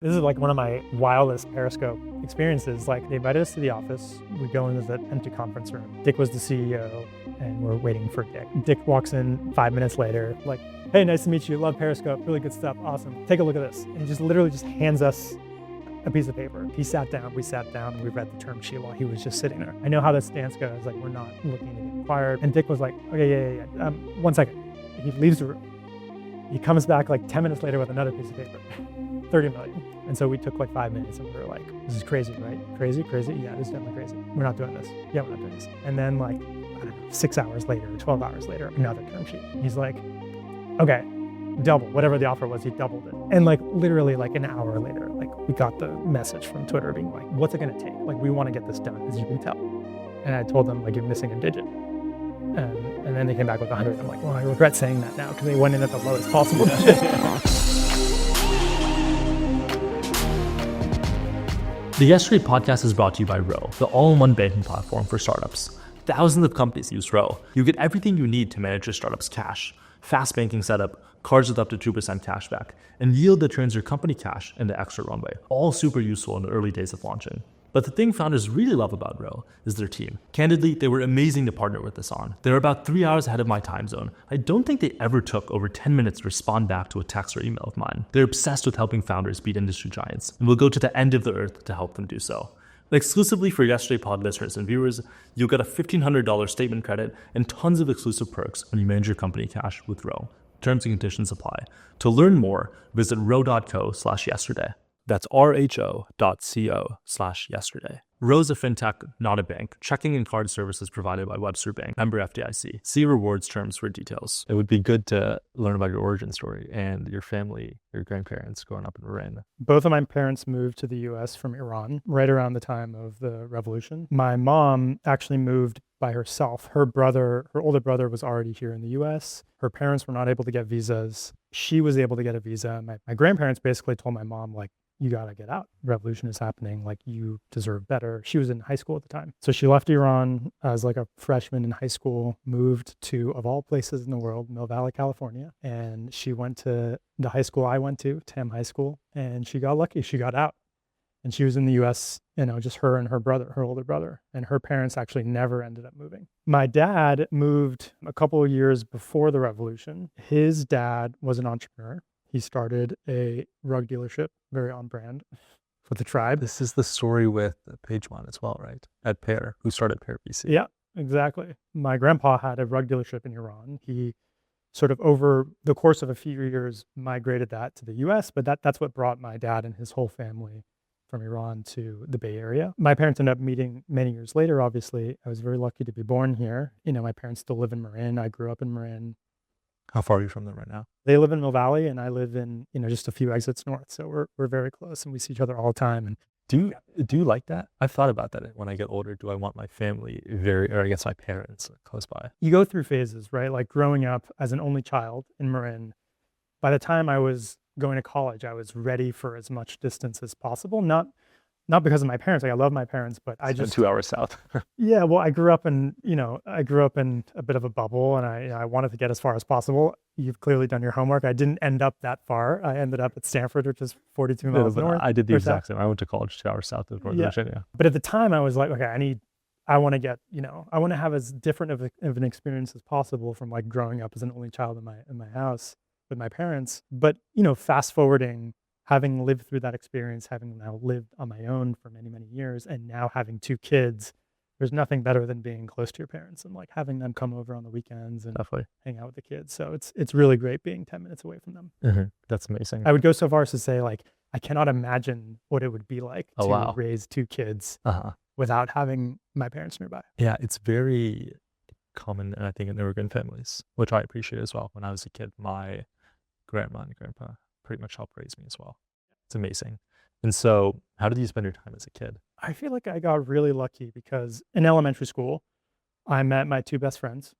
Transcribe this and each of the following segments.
This is like one of my wildest Periscope experiences. Like, they invited us to the office. We go into the empty conference room. Dick was the CEO, and we're waiting for Dick. Dick walks in 5 minutes later, like, hey, nice to meet you. Love Periscope. Really good stuff. Awesome. Take a look at this. And he just literally just hands us a piece of paper. He sat down, we sat down, and we read the term sheet while he was just sitting there. I know how this stance goes. Like, we're not looking to get acquired. And Dick was like, okay, yeah. 1 second. He leaves the room. He comes back like 10 minutes later with another piece of paper. 30 million. And so we took like 5 minutes and we were like, this is crazy, right? Crazy? Yeah, this is definitely crazy. We're not doing this. Yeah, we're not doing this. And then like, I don't know, 6 hours later, 12 hours later, another term sheet. He's like, okay, double, whatever the offer was, he doubled it. And like literally like an hour later, like we got the message from Twitter being like, what's it gonna take? Like, we wanna get this done, as you can tell. And I told them like, you're missing a digit. And then they came back with 100. I'm like, well, I regret saying that now because they went in at the lowest possible digit. The Yesterday podcast is brought to you by Ro, the all-in-one banking platform for startups. Thousands of companies use Ro. You get everything you need to manage your startup's cash. Fast banking setup, cards with up to 2% cashback, and yield that turns your company cash into extra runway. All super useful in the early days of launching. But the thing founders really love about Ro is their team. Candidly, they were amazing to partner with us on. They're about 3 hours ahead of my time zone. I don't think they ever took over 10 minutes to respond back to a text or email of mine. They're obsessed with helping founders beat industry giants, and will go to the end of the earth to help them do so. Exclusively for Yesterday Pod listeners and viewers, you'll get a $1,500 statement credit and tons of exclusive perks when you manage your company cash with Ro. Terms and conditions apply. To learn more, visit ro.co/yesterday. That's rho.co/yesterday. Ro's a fintech, not a bank. Checking and card services provided by Webster Bank. Member FDIC. See rewards terms for details. It would be good to learn about your origin story and your family, your grandparents growing up in Iran. Both of my parents moved to the US from Iran right around the time of the revolution. My mom actually moved by herself. Her older brother was already here in the US. Her parents were not able to get visas. She was able to get a visa. My grandparents basically told my mom, like, you gotta get out. Revolution is happening. Like, you deserve better. She was in high school at the time. So she left Iran as like a freshman in high school, moved to, of all places in the world, Mill Valley, California. And she went to the high school I went to, Tam High School. And she got lucky. She got out. And she was in the US, just her and her brother, her older brother. And her parents actually never ended up moving. My dad moved a couple of years before the revolution. His dad was an entrepreneur. He started a rug dealership, very on brand for the tribe. This is the story with Pagemon as well, right? At Pear, who started Pear VC. Yeah, exactly. My grandpa had a rug dealership in Iran. He sort of over the course of a few years migrated that to the US, but that's what brought my dad and his whole family from Iran to the Bay Area. My parents ended up meeting many years later, obviously. I was very lucky to be born here. My parents still live in Marin. I grew up in Marin. How far are you from them right now? They live in Mill Valley, and I live in, just a few exits north. So we're very close, and we see each other all the time. And do you like that? I've thought about that. When I get older, do I want my family or I guess my parents close by? You go through phases, right? Like growing up as an only child in Marin, by the time I was going to college, I was ready for as much distance as possible. Not because of my parents. Like, I love my parents, but I just 2 hours south. Yeah, well, I grew up in a bit of a bubble, and I wanted to get as far as possible. You've clearly done your homework. I didn't end up that far. I ended up at Stanford, which is 42 miles north. I did the exact same. I went to college 2 hours south of Northern Virginia. But at the time, I was like, okay, I want to have as different of an experience as possible from like growing up as an only child in my house with my parents. But fast forwarding, having lived through that experience, having now lived on my own for many, many years, and now having 2 kids, there's nothing better than being close to your parents and like having them come over on the weekends and Definitely hang out with the kids. So it's really great being 10 minutes away from them. Mm-hmm. That's amazing. I would go so far as to say, like, I cannot imagine what it would be like to raise 2 kids without having my parents nearby. Yeah, it's very common, I think, in immigrant families, which I appreciate as well. When I was a kid, my grandma and grandpa pretty much helped raise me as well. It's amazing. And so how did you spend your time as a kid? I feel like I got really lucky because in elementary school, I met my 2 best friends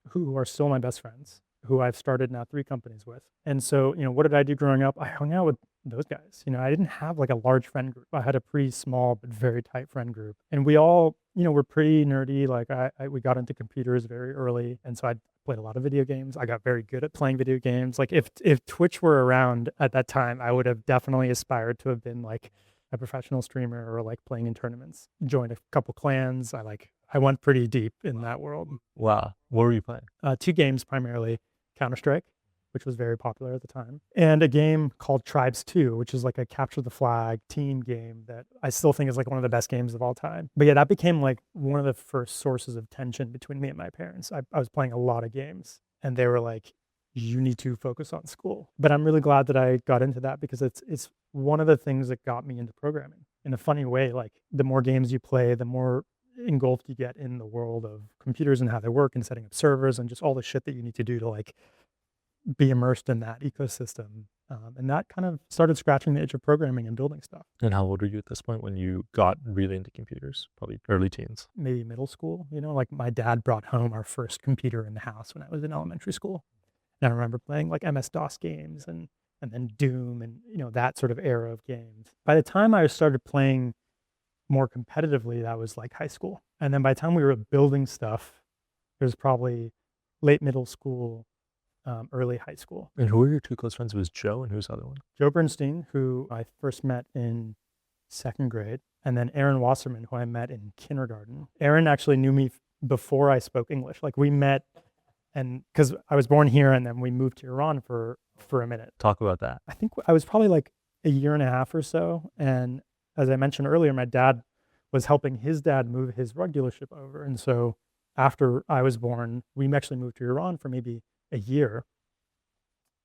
who are still my best friends, who I've started now 3 companies with. And so, what did I do growing up? I hung out with those guys. I didn't have like a large friend group. I had a pretty small but very tight friend group. And we all, were pretty nerdy. Like we got into computers very early. And so I'd played a lot of video games. I got very good at playing video games. Like if Twitch were around at that time, I would have definitely aspired to have been like a professional streamer or like playing in tournaments. Joined a couple clans. I went pretty deep in that world. Wow. What were you playing? 2 games primarily, Counter-Strike, which was very popular at the time, and a game called Tribes 2, which is like a capture the flag team game that I still think is like one of the best games of all time. But yeah, that became like one of the first sources of tension between me and my parents. I was playing a lot of games and they were like, you need to focus on school. But I'm really glad that I got into that because it's one of the things that got me into programming. In a funny way, like the more games you play, the more engulfed you get in the world of computers and how they work and setting up servers and just all the shit that you need to do to like be immersed in that ecosystem. And that kind of started scratching the itch of programming and building stuff. And how old were you at this point when you got really into computers? Probably early teens. Maybe middle school, like my dad brought home our first computer in the house when I was in elementary school. And I remember playing like MS-DOS games and then Doom and, that sort of era of games. By the time I started playing more competitively, that was like high school. And then by the time we were building stuff, it was probably late middle school, early high school. And who were your 2 close friends? It was Joe and who's the other one? Joe Bernstein, who I first met in 2nd grade, and then Aaron Wasserman, who I met in kindergarten. Aaron actually knew me before I spoke English. Like we met, and because I was born here and then we moved to Iran for a minute. Talk about that. I think I was probably like a year and a half or so. And as I mentioned earlier, my dad was helping his dad move his rug dealership over. And so after I was born, we actually moved to Iran for maybe a year.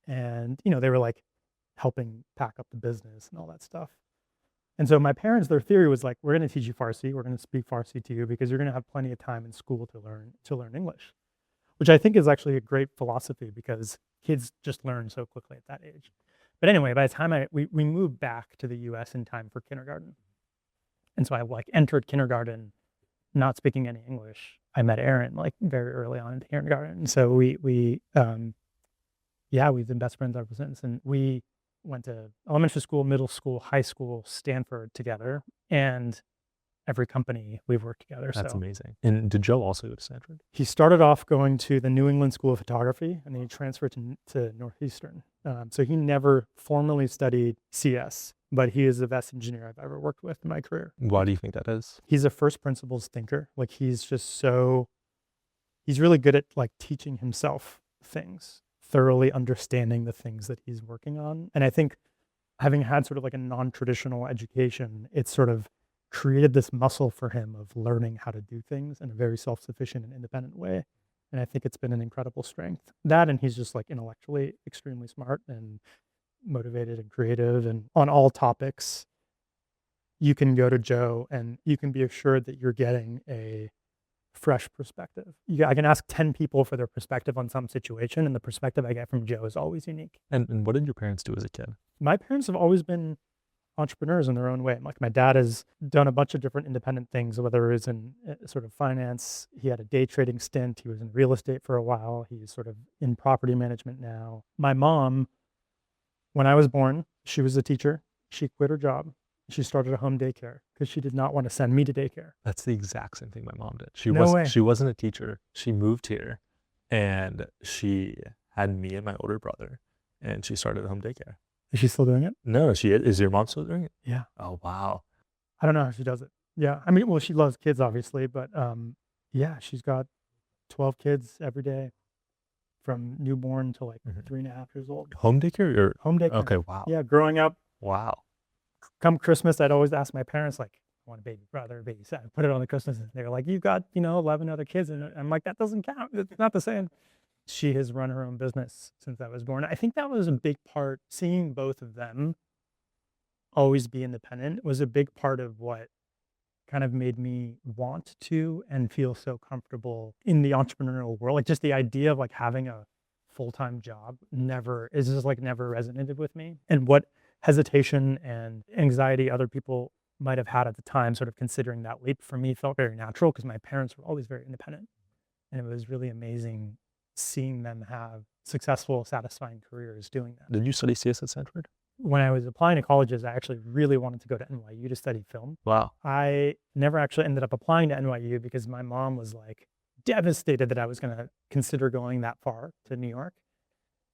And, they were like helping pack up the business and all that stuff. And so my parents, their theory was like, we're going to teach you Farsi. We're going to speak Farsi to you because you're going to have plenty of time in school to learn English, which I think is actually a great philosophy because kids just learn so quickly at that age. But anyway, by the time we moved back to the US in time for kindergarten. And so I like entered kindergarten not speaking any English. I met Aaron like very early on in kindergarten. So we've been best friends ever since. And we went to elementary school, middle school, high school, Stanford together, and every company we've worked together. That's so amazing. And did Joe also go to Stanford? He started off going to the New England School of Photography, and then he transferred to Northeastern. So he never formally studied CS, but he is the best engineer I've ever worked with in my career. Why do you think that is? He's a first principles thinker. Like he's really good at like teaching himself things, thoroughly understanding the things that he's working on. And I think having had sort of like a non-traditional education, it's sort of created this muscle for him of learning how to do things in a very self-sufficient and independent way. And I think it's been an incredible strength. That, and he's just like intellectually extremely smart and motivated and creative. And on all topics, you can go to Joe and you can be assured that you're getting a fresh perspective. I can ask 10 people for their perspective on some situation, and the perspective I get from Joe is always unique. And what did your parents do as a kid? My parents have always been entrepreneurs in their own way. Like my dad has done a bunch of different independent things, whether it was in sort of finance. He had a day trading stint. He was in real estate for a while. He's sort of in property management now. My mom, when I was born, she was a teacher. She quit her job. She started a home daycare because she did not want to send me to daycare. That's the exact same thing my mom did. She wasn't a teacher. She moved here and she had me and my older brother and she started a home daycare. Is she still doing it? No, she is. Is your mom still doing it? Yeah. Oh, wow. I don't know how she does it. Yeah. I mean, well, she loves kids, obviously, but yeah, she's got 12 kids every day from newborn to like 3.5 years old. Home daycare or? Home daycare. Okay, wow. Yeah, growing up. Wow. Come Christmas, I'd always ask my parents, like, I want a baby brother, baby son. Put it on the Christmas. And they're like, you got, 11 other kids. And I'm like, that doesn't count. It's not the same. She has run her own business since I was born. I think that was a big part. Seeing both of them always be independent was a big part of what kind of made me want to and feel so comfortable in the entrepreneurial world. Like just the idea of like having a full-time job never resonated with me. And what hesitation and anxiety other people might have had at the time, sort of considering that leap, for me felt very natural because my parents were always very independent. And it was really amazing seeing them have successful, satisfying careers doing that. Did you study CS at Stanford? When I was applying to colleges, I actually really wanted to go to NYU to study film. Wow. I never actually ended up applying to NYU because my mom was like devastated that I was going to consider going that far to New York.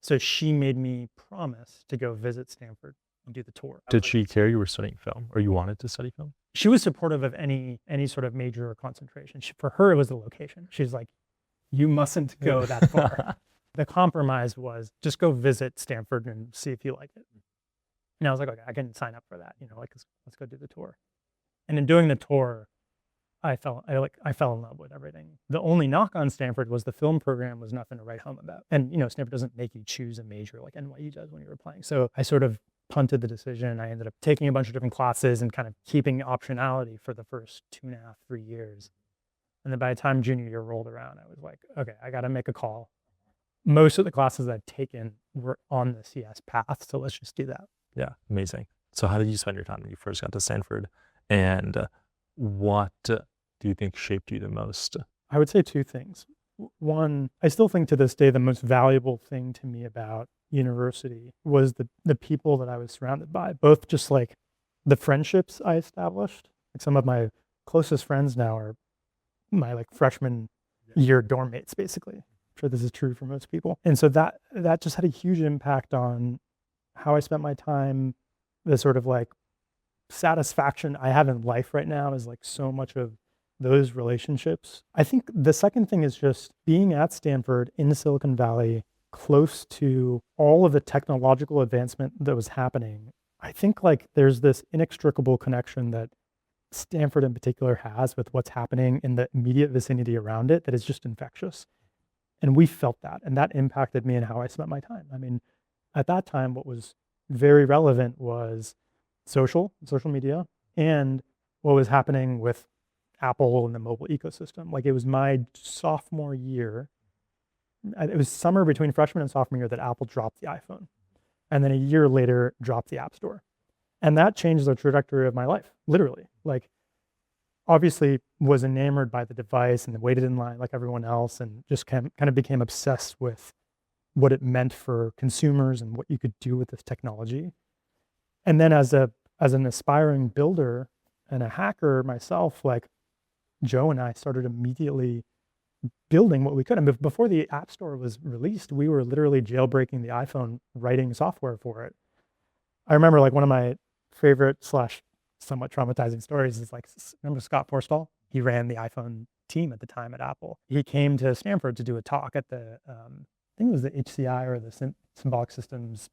So she made me promise to go visit Stanford and do the tour. Did she care you were studying film or you wanted to study film? She was supportive of any sort of major or concentration. For her, it was the location. She's like, you mustn't go that far. The compromise was just go visit Stanford and see if you like it. And I was like, okay, I can sign up for that. Like let's go do the tour. And in doing the tour, I fell in love with everything. The only knock on Stanford was the film program was nothing to write home about. And Stanford doesn't make you choose a major like NYU does when you were applying. So I sort of punted the decision. I ended up taking a bunch of different classes and kind of keeping optionality for the first 2.5, 3 years. And then by the time junior year rolled around, I was like, okay, I got to make a call. Most of the classes I'd taken were on the CS path, so let's just do that. Yeah, amazing. So how did you spend your time when you first got to Stanford? And what do you think shaped you the most? I would say two things. One, I still think to this day the most valuable thing to me about university was the people that I was surrounded by, both just like the friendships I established. Like some of my closest friends now are my like freshman year dorm mates, basically. I'm sure this is true for most people. And so that just had a huge impact on how I spent my time. The sort of like satisfaction I have in life right now is like so much of those relationships. I think the second thing is just being at Stanford in Silicon Valley, close to all of the technological advancement that was happening. I think like there's this inextricable connection that Stanford in particular has with what's happening in the immediate vicinity around it that is just infectious. And we felt that, and that impacted me and how I spent my time. I mean, at that time, what was very relevant was social media, and what was happening with Apple and the mobile ecosystem. Like it was my sophomore year. It was summer between freshman and sophomore year that Apple dropped the iPhone. And then a year later, dropped the App Store. And that changed the trajectory of my life, literally. Like, obviously was enamored by the device and waited in line like everyone else and just kind of became obsessed with what it meant for consumers and what you could do with this technology. And then as an aspiring builder and a hacker myself, like Joe and I started immediately building what we could. And before the App Store was released, we were literally jailbreaking the iPhone, writing software for it. I remember like one of my favorite / somewhat traumatizing stories is like, remember Scott Forstall? He ran the iPhone team at the time at Apple. He came to Stanford to do a talk at the, I think it was the HCI or the Symbolic Systems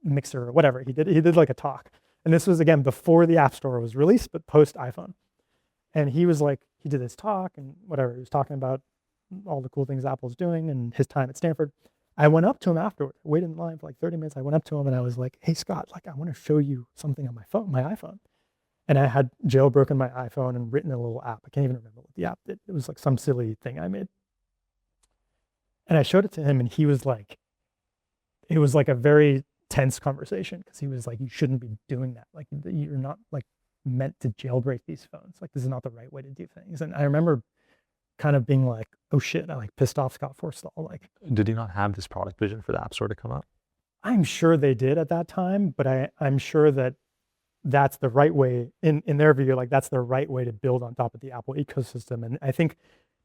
Mixer or whatever. He did like a talk. And this was, again, before the App Store was released, but post iPhone. And he was like, he did this talk and whatever. He was talking about all the cool things Apple's doing and his time at Stanford. I went up to him afterward, waited in line for like 30 minutes. I went up to him and I was like, hey, Scott, like I want to show you something on my iPhone. And I had jailbroken my iPhone and written a little app. I can't even remember what the app did. It was like some silly thing I made. And I showed it to him and he was like, it was like a very tense conversation because he was like, you shouldn't be doing that. Like you're not like meant to jailbreak these phones. Like this is not the right way to do things. And I remember kind of being like, oh shit, I like pissed off Scott Forstall. Like, did he not have this product vision for the App Store to come out? I'm sure they did at that time, but I'm sure that that's the right way in their view, like that's the right way to build on top of the Apple ecosystem. And I think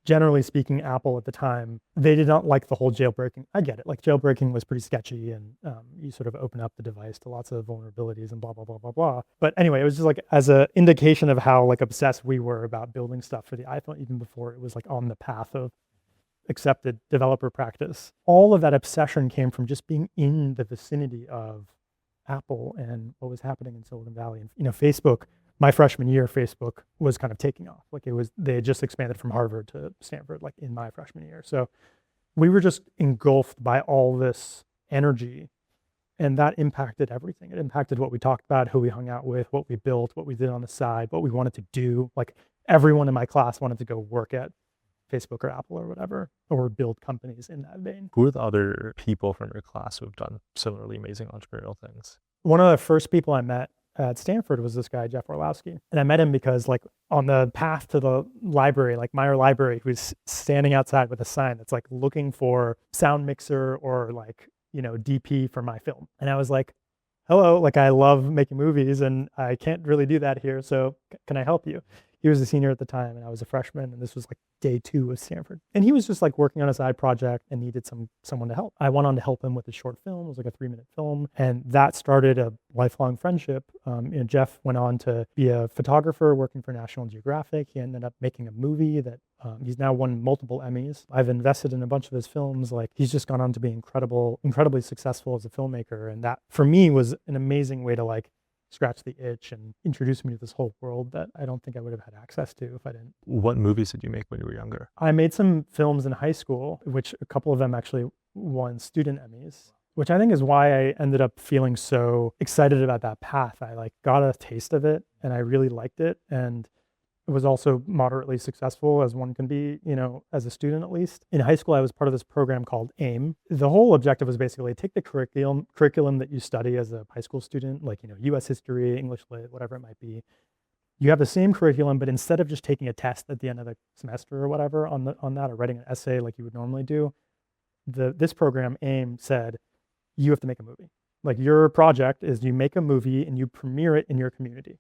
generally speaking, Apple at the time, they did not like the whole jailbreaking. I get it. Like jailbreaking was pretty sketchy and you sort of open up the device to lots of vulnerabilities and blah, blah, blah, blah, blah. But anyway, it was just like as an indication of how like obsessed we were about building stuff for the iPhone, even before it was like on the path of accepted developer practice. All of that obsession came from just being in the vicinity of Apple and what was happening in Silicon Valley. And, Facebook, my freshman year, Facebook was kind of taking off. Like they had just expanded from Harvard to Stanford, like in my freshman year. So we were just engulfed by all this energy and that impacted everything. It impacted what we talked about, who we hung out with, what we built, what we did on the side, what we wanted to do. Like everyone in my class wanted to go work at Facebook or Apple or whatever, or build companies in that vein. Who are the other people from your class who have done similarly amazing entrepreneurial things? One of the first people I met at Stanford was this guy, Jeff Orlowski. And I met him because like on the path to the library, like Meyer Library, he was standing outside with a sign that's like looking for sound mixer or like, DP for my film. And I was like, hello, like I love making movies and I can't really do that here. So can I help you? He was a senior at the time and I was a freshman, and this was like day 2 of Stanford. And he was just like working on a side project and needed someone to help. I went on to help him with his short film. It was like a 3-minute film. And that started a lifelong friendship. Jeff went on to be a photographer working for National Geographic. He ended up making a movie that he's now won multiple Emmys. I've invested in a bunch of his films. Like, he's just gone on to be incredibly successful as a filmmaker. And that for me was an amazing way to like scratch the itch and introduce me to this whole world that I don't think I would have had access to if I didn't. What movies did you make when you were younger? I made some films in high school, which a couple of them actually won student Emmys, which I think is why I ended up feeling so excited about that path. I like got a taste of it and I really liked it. And it was also moderately successful, as one can be, as a student at least. In high school, I was part of this program called AIM. The whole objective was basically take the curriculum that you study as a high school student, like, US history, English lit, whatever it might be. You have the same curriculum, but instead of just taking a test at the end of the semester or whatever on that, or writing an essay like you would normally do, this program, AIM, said, you have to make a movie. Like, your project is you make a movie and you premiere it in your community.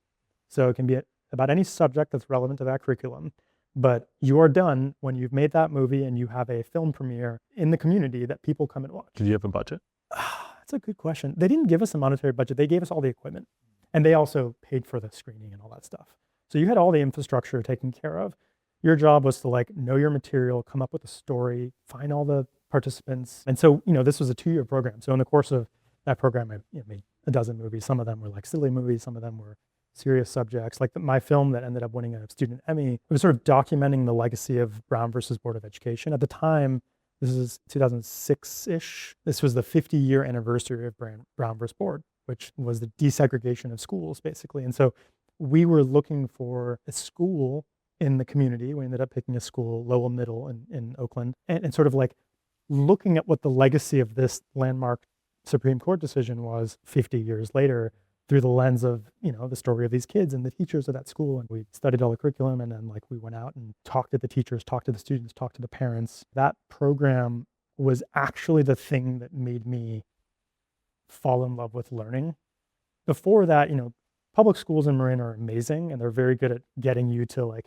So it can be about any subject that's relevant to that curriculum, but you are done when you've made that movie and you have a film premiere in the community that people come and watch. Did you have a budget? That's a good question. They didn't give us a monetary budget. They gave us all the equipment, and they also paid for the screening and all that stuff. So you had all the infrastructure taken care of. Your job was to like know your material, come up with a story, find all the participants. And so, this was a 2-year program. So in the course of that program, I made a dozen movies. Some of them were like silly movies. Some of them were serious subjects. Like my film that ended up winning a student Emmy, it was sort of documenting the legacy of Brown versus Board of Education. At the time, this is 2006-ish, this was the 50-year anniversary of Brown versus Board, which was the desegregation of schools, basically. And so we were looking for a school in the community. We ended up picking a school, Lowell Middle in Oakland, and sort of like looking at what the legacy of this landmark Supreme Court decision was 50 years later, through the lens of, the story of these kids and the teachers of that school. And we studied all the curriculum, and then we went out and talked to the teachers, talked to the students, talked to the parents. That program was actually the thing that made me fall in love with learning. Before that, public schools in Marin are amazing, and they're very good at getting you to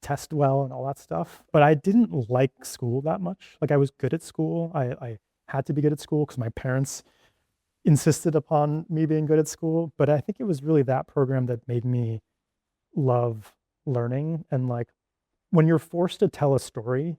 test well and all that stuff. But I didn't like school that much. I was good at school. I had to be good at school because my parents insisted upon me being good at school, but I think it was really that program that made me love learning. And when you're forced to tell a story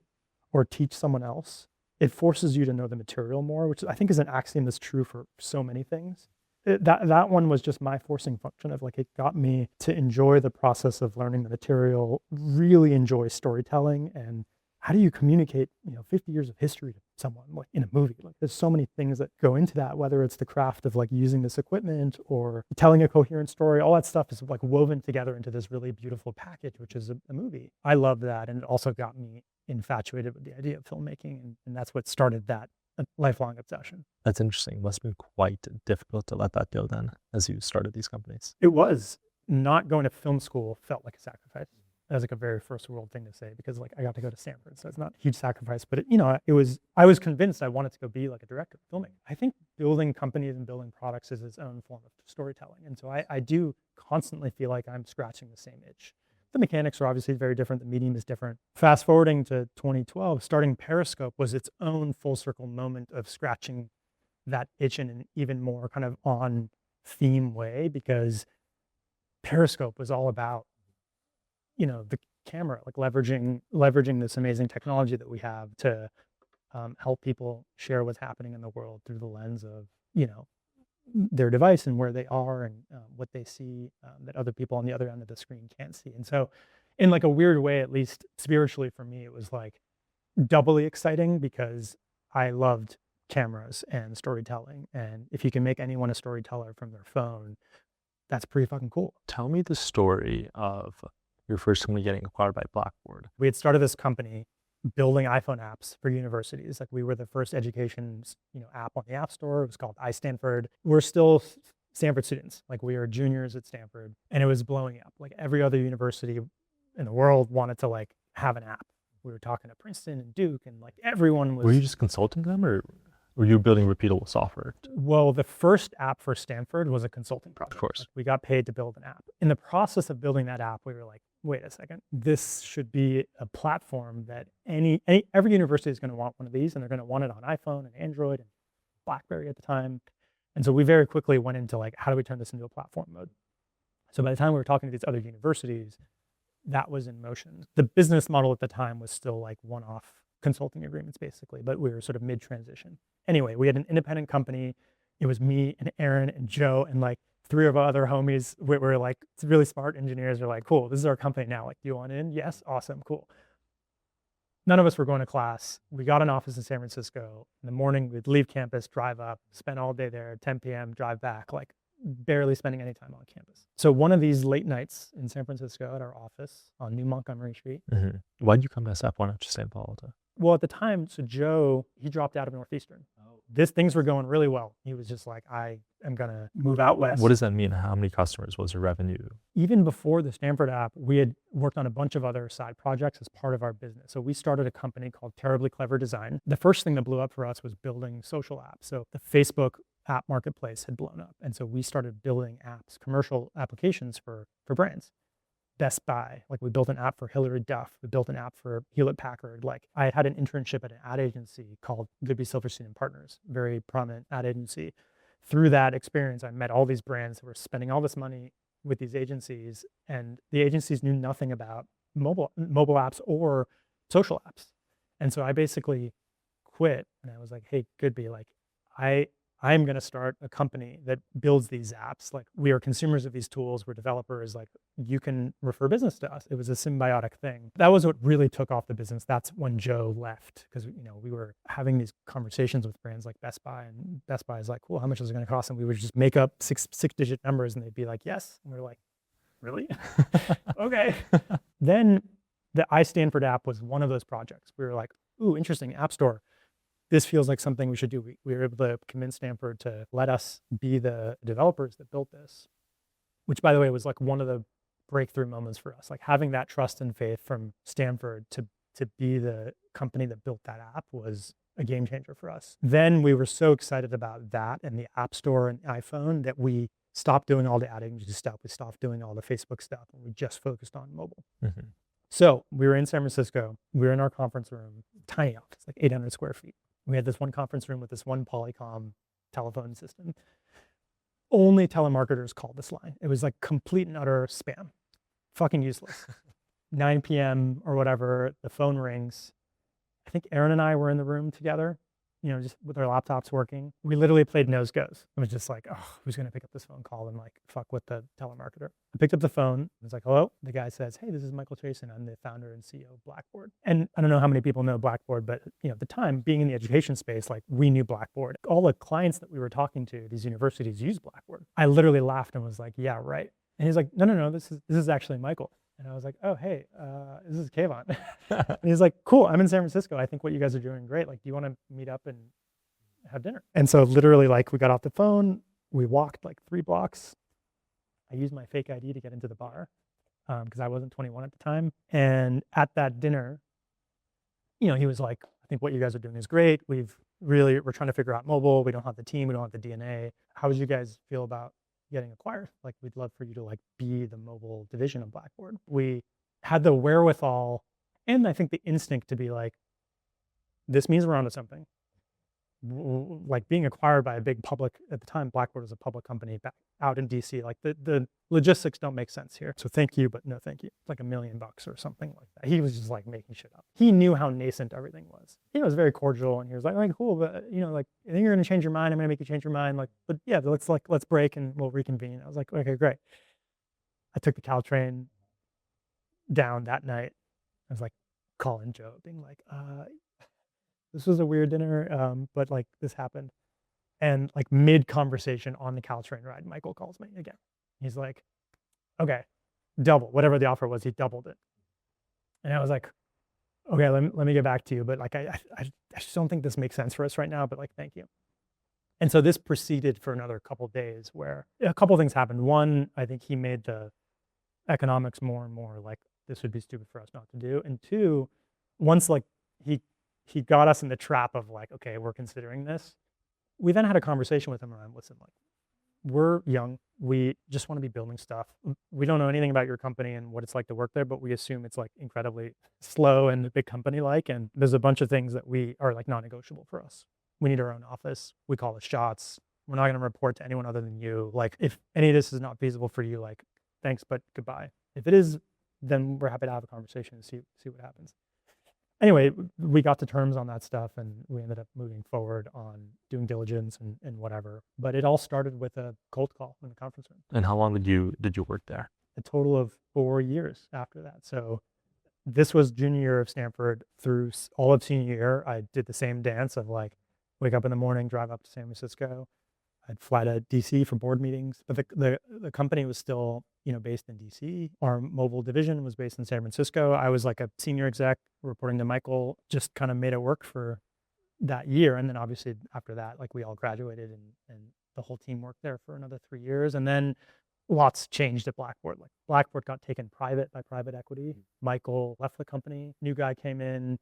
or teach someone else, it forces you to know the material more, which I think is an axiom that's true for so many things. That one was just my forcing function of it got me to enjoy the process of learning the material, really enjoy storytelling, and how do you communicate, 50 years of history to someone in a movie? There's so many things that go into that, whether it's the craft of using this equipment or telling a coherent story. All that stuff is woven together into this really beautiful package, which is a movie. I love that. And it also got me infatuated with the idea of filmmaking. And that's what started that lifelong obsession. That's interesting. It must have been quite difficult to let that go then as you started these companies. It was. Not going to film school felt like a sacrifice. As a very first world thing to say, because I got to go to Stanford, so it's not a huge sacrifice, but I was convinced I wanted to go be a director of filming. I think building companies and building products is its own form of storytelling. And so I do constantly feel like I'm scratching the same itch. The mechanics are obviously very different. The medium is different. Fast forwarding to 2012, starting Periscope was its own full circle moment of scratching that itch in an even more kind of on theme way, because Periscope was all about the camera, leveraging this amazing technology that we have to help people share what's happening in the world through the lens of, their device and where they are and what they see that other people on the other end of the screen can't see. And so in a weird way, at least spiritually for me, it was doubly exciting because I loved cameras and storytelling. And if you can make anyone a storyteller from their phone, that's pretty fucking cool. Tell me the story of your first company getting acquired by Blackboard. We had started this company building iPhone apps for universities. We were the first education, app on the App Store. It was called iStanford. We're still Stanford students. We are juniors at Stanford, and it was blowing up. Every other university in the world wanted to have an app. We were talking to Princeton and Duke, and everyone was. Were you just consulting them, or were you building repeatable software? Well, the first app for Stanford was a consulting project. Of course. We got paid to build an app. In the process of building that app, we were wait a second, this should be a platform that every university is going to want one of these, and they're going to want it on iPhone and Android and BlackBerry at the time. And so we very quickly went into like, how do we turn this into a platform mode? So by the time we were talking to these other universities, that was in motion. The business model at the time was still like one-off consulting agreements basically, but we were sort of mid-transition. Anyway, we had an independent company. It was me and Aaron and Joe and like 3 of our other homies. We were like really smart engineers. Are like, cool, this is our company now. Like, do you want in? Yes, awesome, cool. None of us were going to class. We got an office in San Francisco. In the morning, we'd leave campus, drive up, spend all day there, 10 p.m., drive back, like barely spending any time on campus. So one of these late nights in San Francisco at our office on New Montgomery Street. Mm-hmm. Why did you come to SF? Why not just stay in Palo Alto? Well, at the time, so Joe, he dropped out of Northeastern. Things were going really well. He was just like, I am going to move out west. What does that mean? How many customers was your revenue? Even before the Stanford app, we had worked on a bunch of other side projects as part of our business. So we started a company called Terribly Clever Design. The first thing that blew up for us was building social apps. So the Facebook app marketplace had blown up. And so we started building apps, commercial applications for brands. Best Buy, like we built an app for Hillary Duff. We built an app for Hewlett Packard. Like I had an internship at an ad agency called Goodby Silverstein and Partners, very prominent ad agency. Through that experience, I met all these brands that were spending all this money with these agencies, and the agencies knew nothing about mobile apps or social apps. And so I basically quit, and I was like, hey, Goodby, like I'm going to start a company that builds these apps. Like we are consumers of these tools. We're developers. Like you can refer business to us. It was a symbiotic thing. That was what really took off the business. That's when Joe left, because we were having these conversations with brands like Best Buy, and Best Buy is like, cool, how much is it going to cost? And we would just make up six-digit numbers, and they'd be like, yes. And we were like, really? Okay. Then the iStanford app was one of those projects. We were like, ooh, interesting, App Store. This feels like something we should do. We were able to convince Stanford to let us be the developers that built this, which, by the way, was like one of the breakthrough moments for us. Like having that trust and faith from Stanford to be the company that built that app was a game changer for us. Then we were so excited about that and the App Store and iPhone that we stopped doing all the ad agency stuff. We stopped doing all the Facebook stuff, and we just focused on mobile. Mm-hmm. So we were in San Francisco. We were in our conference room, tiny office, like 800 square feet. We had this one conference room with this one Polycom telephone system. Only telemarketers called this line. It was like complete and utter spam. Fucking useless. 9 p.m. or whatever, the phone rings. I think Aaron and I were in the room together, just with our laptops working. We literally played nose goes. It was just like, oh, who's going to pick up this phone call and like fuck with the telemarketer? I picked up the phone. It was like, hello. The guy says, hey, this is Michael Chasen. I'm the founder and CEO of Blackboard. And I don't know how many people know Blackboard, but at the time, being in the education space, like we knew Blackboard. All the clients that we were talking to, these universities, use Blackboard. I literally laughed and was like, yeah, right. And he's like, no, this is actually Michael. And I was like, oh, hey, this is Kayvon. And he's like, cool, I'm in San Francisco. I think what you guys are doing great. Like, do you want to meet up and have dinner? And so literally, like, we got off the phone. We walked like 3 blocks. I used my fake ID to get into the bar because I wasn't 21 at the time. And at that dinner, he was like, I think what you guys are doing is great. We're trying to figure out mobile. We don't have the team. We don't have the DNA. How would you guys feel about getting acquired? Like, we'd love for you to like be the mobile division of Blackboard. We had the wherewithal and I think the instinct to be like, this means we're onto something. Like being acquired by a big public, at the time, Blackboard was a public company back out in DC. Like the logistics don't make sense here. So thank you, but no thank you. It's like $1 million or something like that. He was just like making shit up. He knew how nascent everything was. He was very cordial, and he was like, cool, but like, I think you're gonna change your mind. I'm gonna make you change your mind. Like, but yeah, let's break and we'll reconvene. I was like, okay, great. I took the Caltrain down that night. I was like calling Joe, being like, this was a weird dinner, but like this happened. And like mid conversation on the Caltrain ride, Michael calls me again. He's like, okay, double, whatever the offer was, he doubled it. And I was like, okay, let me get back to you. But like, I just don't think this makes sense for us right now, but like, thank you. And so this proceeded for another couple of days where a couple of things happened. One, I think he made the economics more and more like this would be stupid for us not to do. And two, once like he got us in the trap of like, okay, we're considering this. We then had a conversation with him around, listen, like, we're young. We just want to be building stuff. We don't know anything about your company and what it's like to work there, but we assume it's like incredibly slow and a big company like, and there's a bunch of things that we are like non-negotiable for us. We need our own office. We call the shots. We're not going to report to anyone other than you. Like if any of this is not feasible for you, like thanks, but goodbye. If it is, then we're happy to have a conversation and see what happens. Anyway, we got to terms on that stuff and we ended up moving forward on doing diligence and whatever. But it all started with a cold call in the conference room. And how long did you work there? A total of 4 years after that. So this was junior year of Stanford. Through all of senior year, I did the same dance of like wake up in the morning, drive up to San Francisco. I'd fly to DC for board meetings, but the company was still, based in DC. Our mobile division was based in San Francisco. I was like a senior exec reporting to Michael, just kind of made it work for that year. And then obviously after that, like we all graduated and the whole team worked there for another 3 years. And then lots changed at Blackboard. Like Blackboard got taken private by private equity. Michael left the company, new guy came in,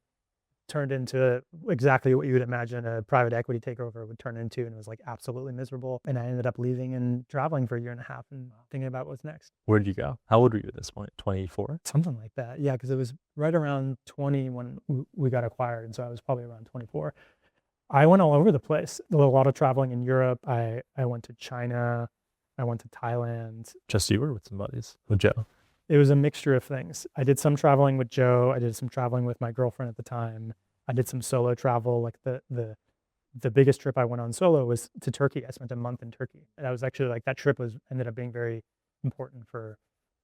turned into exactly what you would imagine a private equity takeover would turn into, and it was like absolutely miserable. And I ended up leaving and traveling for a year and a half and thinking about what's next. Where did you go? How old were you at this point? 24? Something like that. Yeah, because it was right around 20 when we got acquired. And so I was probably around 24. I went all over the place. A lot of traveling in Europe. I went to China. I went to Thailand. Just you or with some buddies? With Joe? It was a mixture of things. I did some traveling with Joe. I did some traveling with my girlfriend at the time. I did some solo travel. Like the biggest trip I went on solo was to Turkey. I spent a month in Turkey. And that was actually like, that trip ended up being very important for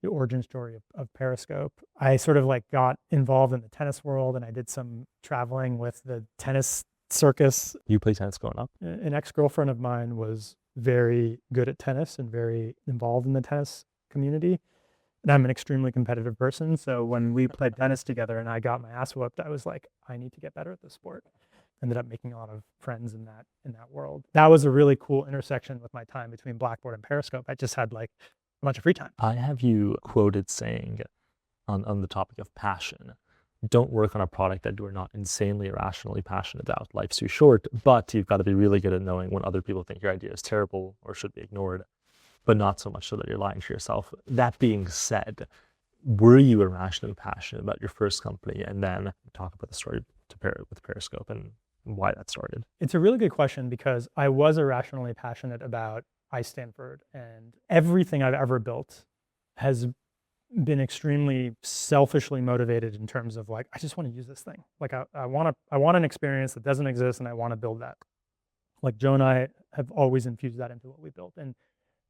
the origin story of Periscope. I sort of like got involved in the tennis world, and I did some traveling with the tennis circus. You play tennis growing up? An ex-girlfriend of mine was very good at tennis and very involved in the tennis community. And I'm an extremely competitive person. So when we played tennis together and I got my ass whooped, I was like, I need to get better at this sport. Ended up making a lot of friends in that world. That was a really cool intersection with my time between Blackboard and Periscope. I just had like a bunch of free time. I have you quoted saying on the topic of passion, don't work on a product that you are not insanely irrationally passionate about. Life's too short, but you've got to be really good at knowing when other people think your idea is terrible or should be ignored, but not so much so that you're lying to yourself. That being said, were you irrationally passionate about your first company? And then talk about the story with Periscope and why that started. It's a really good question because I was irrationally passionate about Stanford, and everything I've ever built has been extremely selfishly motivated in terms of like, I just want to use this thing. Like I want an experience that doesn't exist and I want to build that. Like Joe and I have always infused that into what we built. And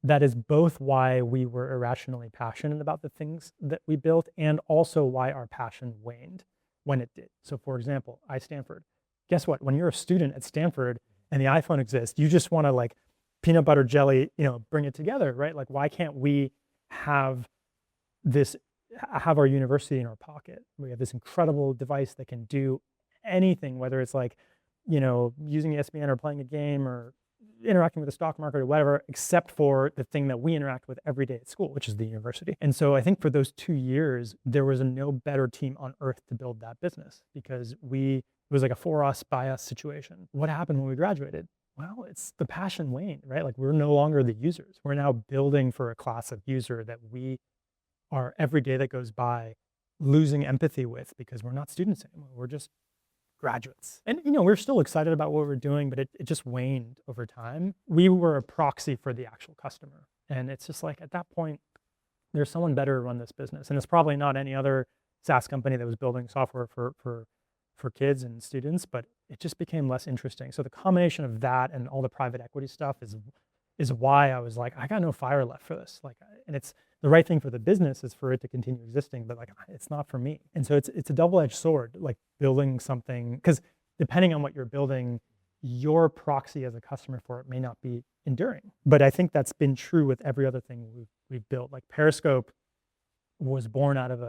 that is both why we were irrationally passionate about the things that we built and also why our passion waned when it did. So for example, Stanford, guess what? When you're a student at Stanford and the iPhone exists, you just want to like peanut butter jelly, bring it together, right? Like why can't we have our university in our pocket? We have this incredible device that can do anything, whether it's like, using ESPN or playing a game or interacting with the stock market or whatever, except for the thing that we interact with every day at school, which is the university. And so I think for those 2 years, there was no better team on earth to build that business because it was like a for us, by us situation. What happened when we graduated? Well, it's the passion waned, right? Like we're no longer the users. We're now building for a class of user that we are every day that goes by losing empathy with because we're not students anymore. We're just graduates. And, we're still excited about what we're doing, but it just waned over time. We were a proxy for the actual customer. And it's just like, at that point, there's someone better to run this business. And it's probably not any other SaaS company that was building software for kids and students, but it just became less interesting. So the combination of that and all the private equity stuff is why I was like, I got no fire left for this. Like, and it's the right thing for the business is for it to continue existing, but like, it's not for me. And so it's a double-edged sword, like building something, because depending on what you're building, your proxy as a customer for it may not be enduring. But I think that's been true with every other thing we've built. Like Periscope was born out of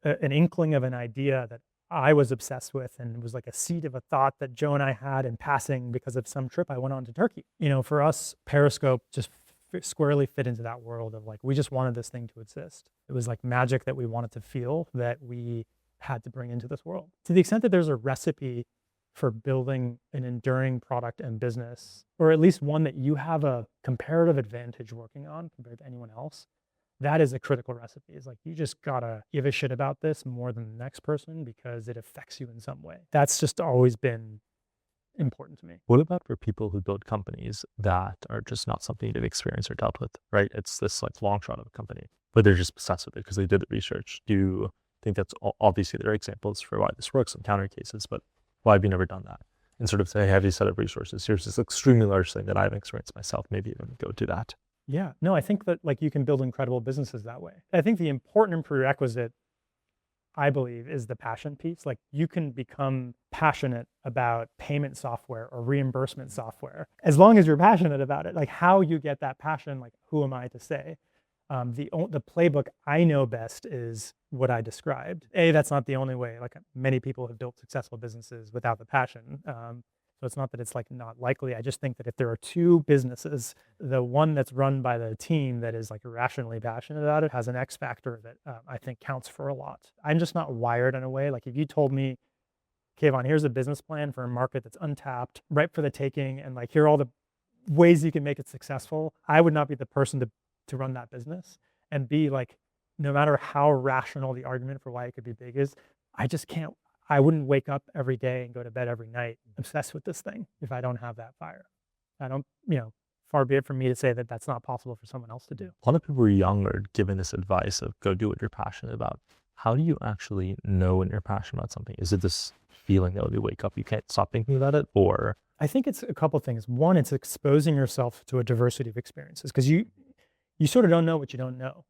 an inkling of an idea that I was obsessed with, and it was like a seed of a thought that Joe and I had in passing because of some trip I went on to Turkey. For us, Periscope just squarely fit into that world of like, we just wanted this thing to exist. It was like magic that we wanted to feel that we had to bring into this world. To the extent that there's a recipe for building an enduring product and business, or at least one that you have a comparative advantage working on compared to anyone else, that is a critical recipe. It's like, you just gotta give a shit about this more than the next person because it affects you in some way. That's just always been important to me. What about for people who build companies that are just not something they've experienced or dealt with, right? It's this like long shot of a company, but they're just obsessed with it because they did the research. Do you think that's obviously there are examples for why this works, some counter cases, but why have you never done that? And sort of say, have you set up resources? Here's this extremely large thing that I've experienced myself. Maybe even go do that. Yeah, no, I think that like you can build incredible businesses that way. I think the important prerequisite, I believe, is the passion piece. Like, you can become passionate about payment software or reimbursement software as long as you're passionate about it. Like, how you get that passion, like, who am I to say? The playbook I know best is what I described. That's not the only way. Like, many people have built successful businesses without the passion. So it's not that it's like not likely. I just think that if there are two businesses, the one that's run by the team that is like irrationally passionate about it has an X factor that I think counts for a lot. I'm just not wired in a way. Like, if you told me, Kayvon, here's a business plan for a market that's untapped, ripe for the taking, and like, here are all the ways you can make it successful, I would not be the person to run that business. And be like, no matter how rational the argument for why it could be big is, I wouldn't wake up every day and go to bed every night obsessed with this thing if I don't have that fire. I don't, far be it from me to say that that's not possible for someone else to do. A lot of people are younger given this advice of go do what you're passionate about. How do you actually know when you're passionate about something? Is it this feeling that when you wake up, you can't stop thinking about it? Or I think it's a couple of things. One, it's exposing yourself to a diversity of experiences, because you sort of don't know what you don't know.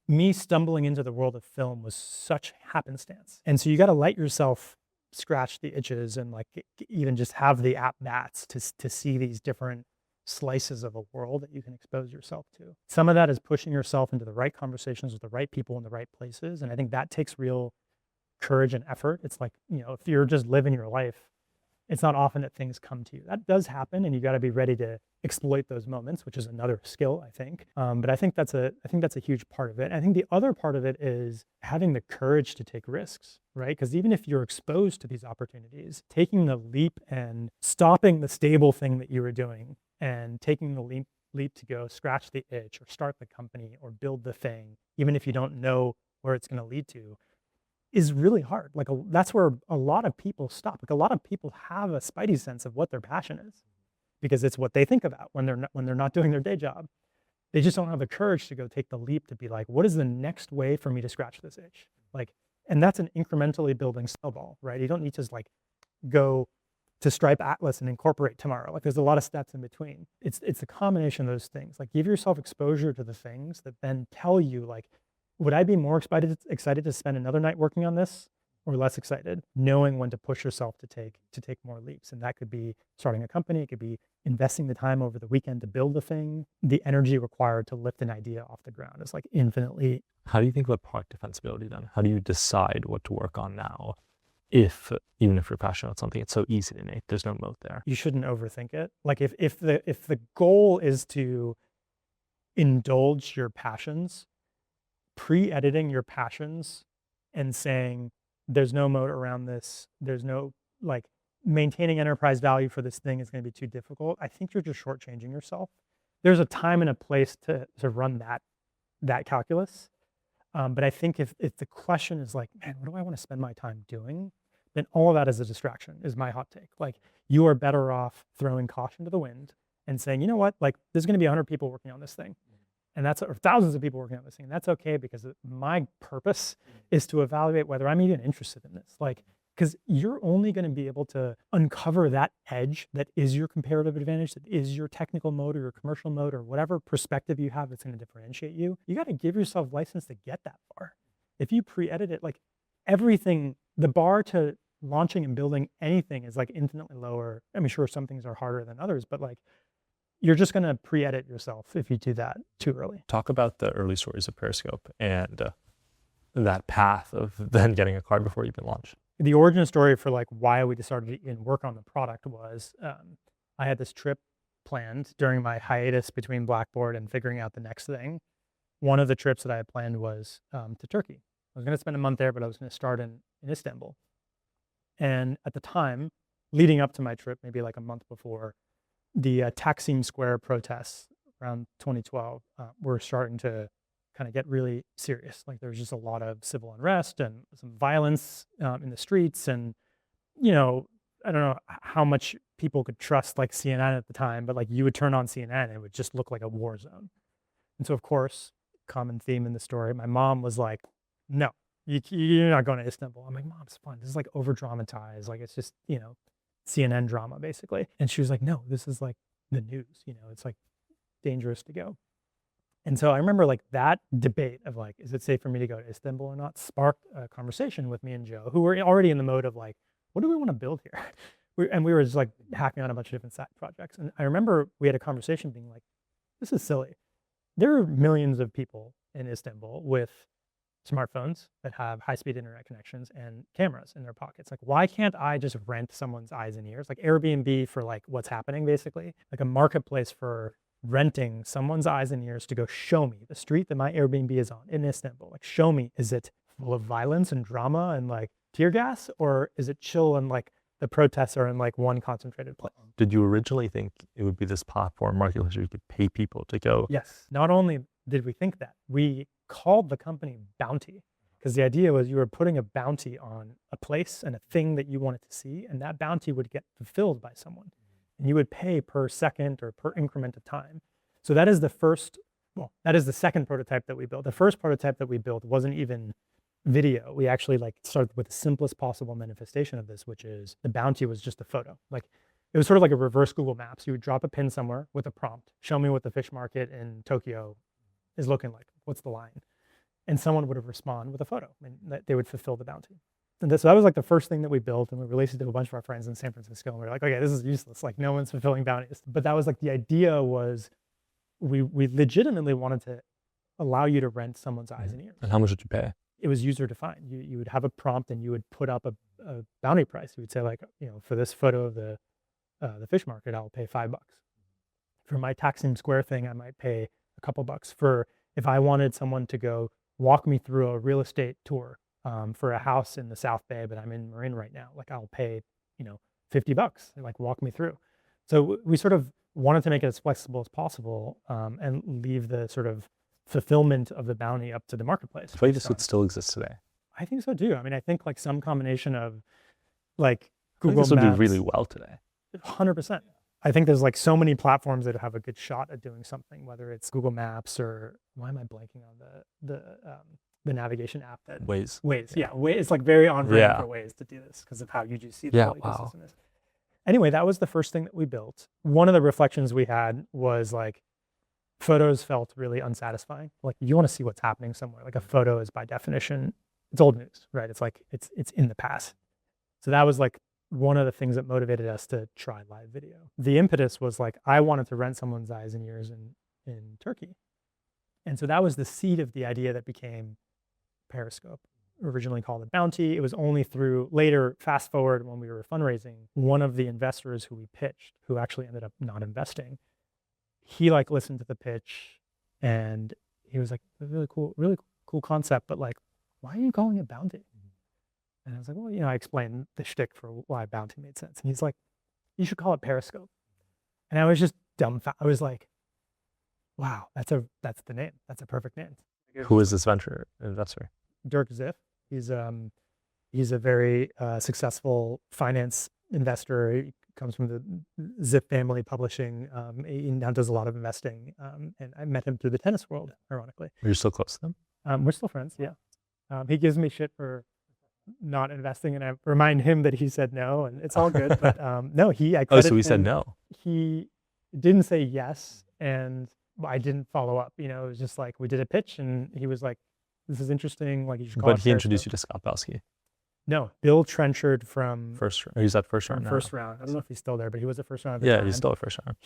Me stumbling into the world of film was such happenstance. And so you got to let yourself scratch the itches and like even just have the at-bats to see these different slices of a world that you can expose yourself to. Some of that is pushing yourself into the right conversations with the right people in the right places. And I think that takes real courage and effort. It's like, if you're just living your life, it's not often that things come to you. That does happen, and you got to be ready to exploit those moments, which is another skill, I think. But I think that's a huge part of it. I think the other part of it is having the courage to take risks, right? Because even if you're exposed to these opportunities, taking the leap and stopping the stable thing that you were doing and taking the leap to go scratch the itch or start the company or build the thing, even if you don't know where it's going to lead to, is really hard. Like, that's where a lot of people stop. Like, a lot of people have a spidey sense of what their passion is because it's what they think about when they're not doing their day job. They just don't have the courage to go take the leap to be like, what is the next way for me to scratch this itch? Like, and that's an incrementally building snowball, right? You don't need to just like go to Stripe Atlas and incorporate tomorrow. Like, there's a lot of steps in between. It's a combination of those things. Like, give yourself exposure to the things that then tell you, like, would I be more excited to spend another night working on this, or less excited? Knowing when to push yourself to take more leaps. And that could be starting a company. It could be investing the time over the weekend to build the thing. The energy required to lift an idea off the ground is like infinitely. How do you think about product defensibility then? How do you decide what to work on now? Even if you're passionate about something, it's so easy to make. There's no moat there. You shouldn't overthink it. Like, if the goal is to indulge your passions, pre-editing your passions and saying there's no moat around this, there's no, like, maintaining enterprise value for this thing is going to be too difficult, I think you're just shortchanging yourself. There's a time and a place to run that calculus. But I think if the question is like, man, what do I want to spend my time doing? Then all of that is a distraction, is my hot take. Like, you are better off throwing caution to the wind and saying, you know what, like, there's going to be 100 people working on this thing. And or thousands of people working on this thing. And that's okay, because my purpose is to evaluate whether I'm even interested in this. Like, because you're only going to be able to uncover that edge that is your comparative advantage, that is your technical mode or your commercial mode or whatever perspective you have that's going to differentiate you. You got to give yourself license to get that far. If you pre-edit it, like, everything, the bar to launching and building anything is like infinitely lower. I mean, sure, some things are harder than others, but like, you're just going to pre-edit yourself if you do that too early. Talk about the early stories of Periscope and that path of then getting a card before you even launch. The origin story for like why we decided to even work on the product was I had this trip planned during my hiatus between Blackboard and figuring out the next thing. One of the trips that I had planned was to Turkey. I was going to spend a month there, but I was going to start in Istanbul. And at the time, leading up to my trip, maybe like a month before, the Taksim Square protests around 2012 were starting to kind of get really serious. Like there was just a lot of civil unrest and some violence in the streets. And, you know, I don't know how much people could trust like CNN at the time, but like you would turn on CNN and it would just look like a war zone. And so, of course, common theme in the story, my mom was like, no, you're not going to Istanbul. I'm like, Mom, it's fun. This is like over dramatized. Like it's just, you know, CNN drama basically. And she was like, no, this is like the news, you know, it's like dangerous to go. And so I remember like that debate of like, is it safe for me to go to Istanbul or not, sparked a conversation with me and Joe, who were already in the mode of like, what do we want to build here? We were just like hacking on a bunch of different side projects. And I remember we had a conversation being like, this is silly. There are millions of people in Istanbul with smartphones that have high-speed internet connections and cameras in their pockets. Like, why can't I just rent someone's eyes and ears? Like Airbnb for like what's happening, basically, like a marketplace for renting someone's eyes and ears to go show me the street that my Airbnb is on in Istanbul. Like, show me, is it full of violence and drama and like tear gas, or is it chill and like the protests are in like one concentrated place? Did you originally think it would be this platform marketplace where you could pay people to go? Yes. Not only did we think that, we called the company Bounty, because the idea was you were putting a bounty on a place and a thing that you wanted to see, and that bounty would get fulfilled by someone. And you would pay per second or per increment of time. So that is the first, well, that is the second prototype that we built. The first prototype that we built wasn't even video. We actually like started with the simplest possible manifestation of this, which is the bounty was just a photo. Like it was sort of like a reverse Google Maps. You would drop a pin somewhere with a prompt, show me what the fish market in Tokyo is looking like. What's the line? And someone would have responded with a photo and they would fulfill the bounty. And so that was like the first thing that we built, and we released it to a bunch of our friends in San Francisco. And we were like, okay, this is useless. Like no one's fulfilling bounties. But that was like the idea was we legitimately wanted to allow you to rent someone's eyes and ears. And how much would you pay? It was user defined. You would have a prompt and you would put up a bounty price. You would say like, you know, for this photo of the fish market, I'll pay $5. For my Taksim Square thing, I might pay a couple bucks. For if I wanted someone to go walk me through a real estate tour for a house in the South Bay, but I'm in Marin right now, like I'll pay, you know, $50 and like walk me through. So we sort of wanted to make it as flexible as possible and leave the sort of fulfillment of the bounty up to the marketplace. I feel like this would still exist today. I think so too. I mean, I think like some combination of like Google Google Maps would Maps, do really well today. 100%. I think there's like so many platforms that have a good shot at doing something, whether it's Google Maps or why am I blanking on the navigation app that Waze. Waze, yeah. Waze, it's like very on brand Yeah. for Waze to do this because of how UGC the Yeah, whole wow. ecosystem is. Anyway, that was the first thing that we built. One of the reflections we had was like photos felt really unsatisfying. Like you want to see what's happening somewhere. Like a photo is by definition, it's old news, right? It's like it's in the past. So that was like one of the things that motivated us to try live video. The impetus was like I wanted to rent someone's eyes and ears in Turkey. And so that was the seed of the idea that became Periscope, originally called it Bounty. It was only through later, fast forward when we were fundraising, one of the investors who we pitched, who actually ended up not investing, he like listened to the pitch and he was like, really cool concept, but like, why are you calling it Bounty? And I was like, well, you know, I explained the shtick for why Bounty made sense. And he's like, you should call it Periscope. And I was just dumbfounded. I was like, wow, that's the name. That's a perfect name. Who is this venture investor? Dirk Ziff. He's a very successful finance investor. He comes from the Ziff family publishing. He now does a lot of investing. And I met him through the tennis world, ironically. Are you still close to them? We're still friends, yeah. He gives me shit for not investing, and I remind him that he said no, and it's all good. But no, I credit so he said him. no. He didn't say yes, and I didn't follow up. You know, it was just like we did a pitch, and he was like, "This is interesting. Like you should call it." But he introduced you to Scott Belsky. No, Bill Trenchard from First round. He's at first round now. first round. I don't know if he's still there, but he was the first round. At the Yeah, time. he's still at first round.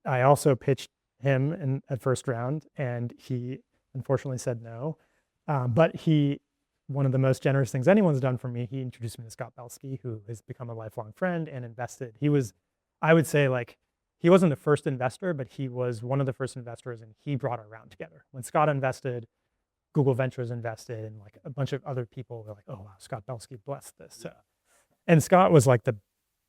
I also pitched him at first round, and he unfortunately said no. But one of the most generous things anyone's done for me, he introduced me to Scott Belsky, who has become a lifelong friend and invested. He was, I would say, like, he wasn't the first investor, but he was one of the first investors, and he brought our round together. When Scott invested, Google Ventures invested, and like a bunch of other people were like, oh, wow, Scott Belsky blessed this. So And Scott was like the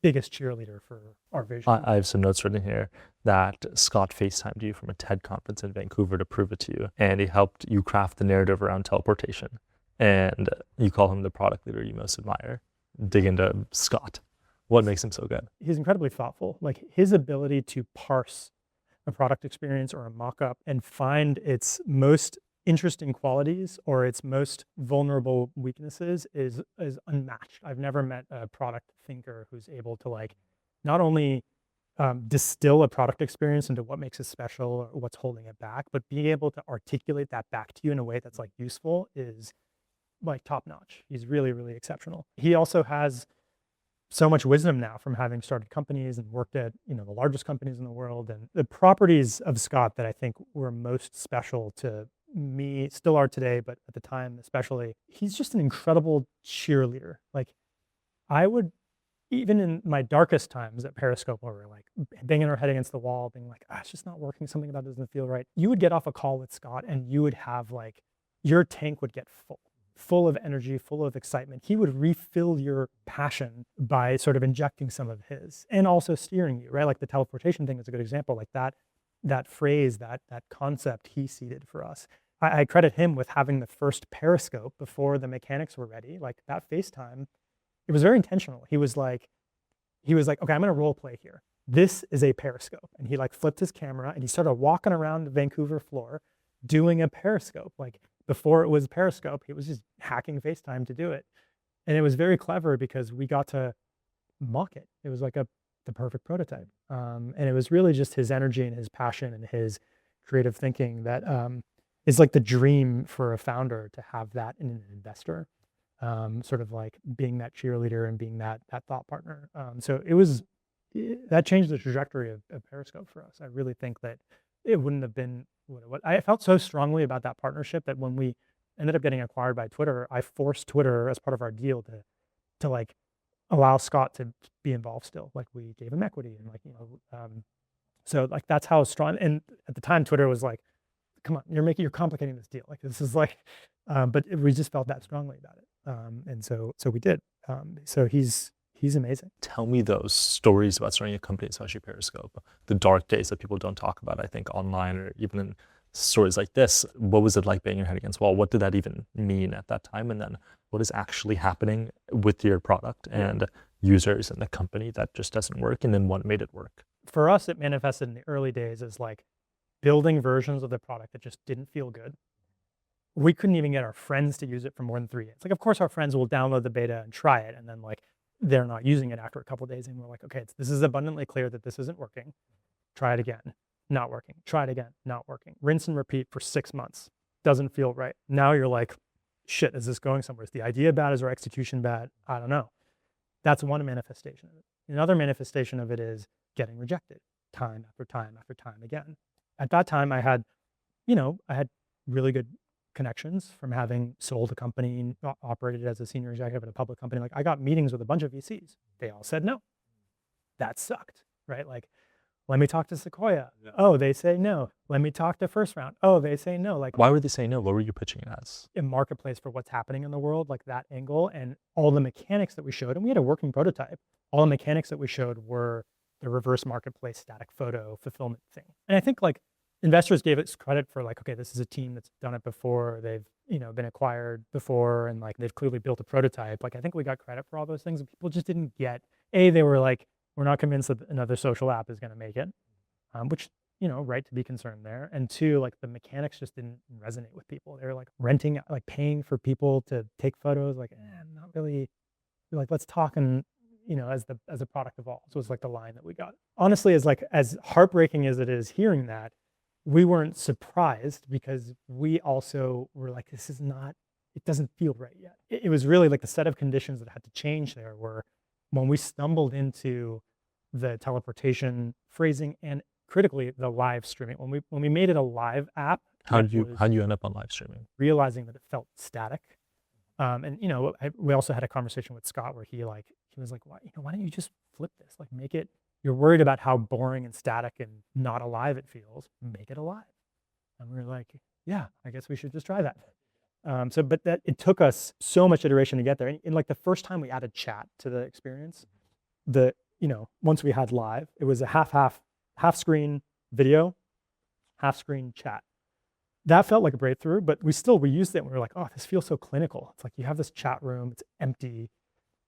biggest cheerleader for our vision. I have some notes written here that Scott FaceTimed you from a TED conference in Vancouver to prove it to you, and he helped you craft the narrative around teleportation. And you call him the product leader you most admire. Dig into Scott. What makes him so good? He's incredibly thoughtful. Like his ability to parse a product experience or a mock-up and find its most interesting qualities or its most vulnerable weaknesses is unmatched. I've never met a product thinker who's able to like not only distill a product experience into what makes it special or what's holding it back, but being able to articulate that back to you in a way that's like useful is like top notch. He's really, really exceptional. He also has so much wisdom now from having started companies and worked at, the largest companies in the world. And the properties of Scott that I think were most special to me, still are today, but at the time especially, he's just an incredible cheerleader. Like I would, even in my darkest times at Periscope, where we're like banging our head against the wall, being like, it's just not working, something about it doesn't feel right. You would get off a call with Scott and you would have like, your tank would get full of energy, full of excitement. He would refill your passion by sort of injecting some of his and also steering you, right? Like the teleportation thing is a good example. Like that phrase, that concept he seeded for us. I credit him with having the first Periscope before the mechanics were ready. Like that FaceTime, it was very intentional. He was like, okay, I'm gonna role play here. This is a Periscope. And he like flipped his camera and he started walking around the Vancouver floor doing a Periscope. Like before it was Periscope, he was just hacking FaceTime to do it. And it was very clever because we got to mock it. It was like the perfect prototype. And it was really just his energy and his passion and his creative thinking that is like the dream for a founder, to have that in an investor, sort of like being that cheerleader and being that thought partner. So that changed the trajectory of Periscope for us. I really think that it wouldn't have been what I felt so strongly about that partnership that when we ended up getting acquired by Twitter, I forced Twitter as part of our deal to like allow Scott to be involved still. Like we gave him equity and like, so like that's how strong. And at the time, Twitter was like, come on, you're complicating this deal. Like this is like, but we just felt that strongly about it. And so we did. So he's amazing. Tell me those stories about starting a company, especially Periscope, the dark days that people don't talk about, I think, online or even in stories like this. What was it like banging your head against the wall? What did that even mean at that time? And then what is actually happening with your product and users and the company that just doesn't work? And then what made it work? For us, it manifested in the early days as like building versions of the product that just didn't feel good. We couldn't even get our friends to use it for more than 3 days. Like, of course, our friends will download the beta and try it, and then like they're not using it after a couple of days, and we're like, okay, this is abundantly clear that this isn't working. Try it again, not working. Try it again, not working. Rinse and repeat for 6 months. Doesn't feel right. Now you're like, shit, is this going somewhere? Is the idea bad? Is our execution bad? I don't know. That's one manifestation of it. Another manifestation of it is getting rejected time after time after time again. At that time, I had really good connections from having sold a company and operated as a senior executive at a public company. Like I got meetings with a bunch of VCs. They all said no. That sucked, right? Like, let me talk to Sequoia. Yeah. Oh, they say no. Let me talk to First Round. Oh, they say no. Like, why were they saying no? What were you pitching it as? A marketplace for what's happening in the world, like that angle, and all the mechanics that we showed. And we had a working prototype. All the mechanics that we showed were the reverse marketplace static photo fulfillment thing. And I think like investors gave us credit for like, okay, this is a team that's done it before. They've, been acquired before, and like they've clearly built a prototype. Like I think we got credit for all those things, and people just didn't get. They were like, we're not convinced that another social app is going to make it, which, right to be concerned there. And 2, like the mechanics just didn't resonate with people. They were like renting, like paying for people to take photos, like, not really. Like, let's talk and, as a product evolves. So it's like the line that we got. Honestly, as heartbreaking as it is hearing that, we weren't surprised because we also were like, it doesn't feel right yet. It was really like the set of conditions that had to change there were when we stumbled into the teleportation phrasing and critically the live streaming. When we made it a live app. How did you end up on live streaming? Realizing that it felt static. And we also had a conversation with Scott where he was like, why don't you just flip this? Like make it, you're worried about how boring and static and not alive it feels. Make it alive. And we were like, yeah, I guess we should just try that. But that it took us so much iteration to get there. And like the first time we added chat to the experience, once we had live, it was a half screen video, half screen chat. That felt like a breakthrough, but we used it and we were like, oh, this feels so clinical. It's like you have this chat room, it's empty.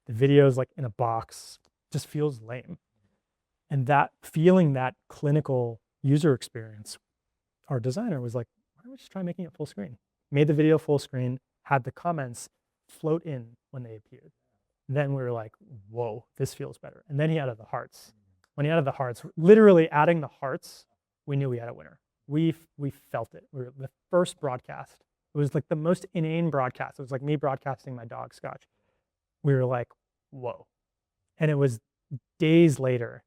The video is like in a box, just feels lame. And that feeling, that clinical user experience, our designer was like, why don't we just try making it full screen? Made the video full screen, had the comments float in when they appeared. And then we were like, whoa, this feels better. And then he added the hearts. When he added the hearts, literally adding the hearts, we knew we had a winner. We felt it. We were the first broadcast. It was like the most inane broadcast. It was like me broadcasting my dog Scotch. We were like, whoa. And it was days later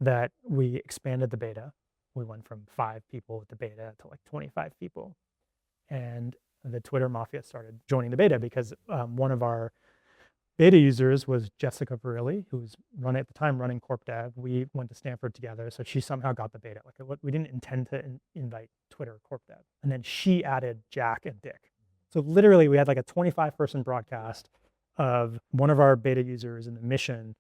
that we expanded the beta. We went from 5 people with the beta to like 25 people. And the Twitter mafia started joining the beta because one of our beta users was Jessica Barilli, who was at the time running Corp Dev. We went to Stanford together, so she somehow got the beta. Like we didn't intend to invite Twitter Corp Dev. And then she added Jack and Dick. So literally we had like a 25-person broadcast of one of our beta users in the mission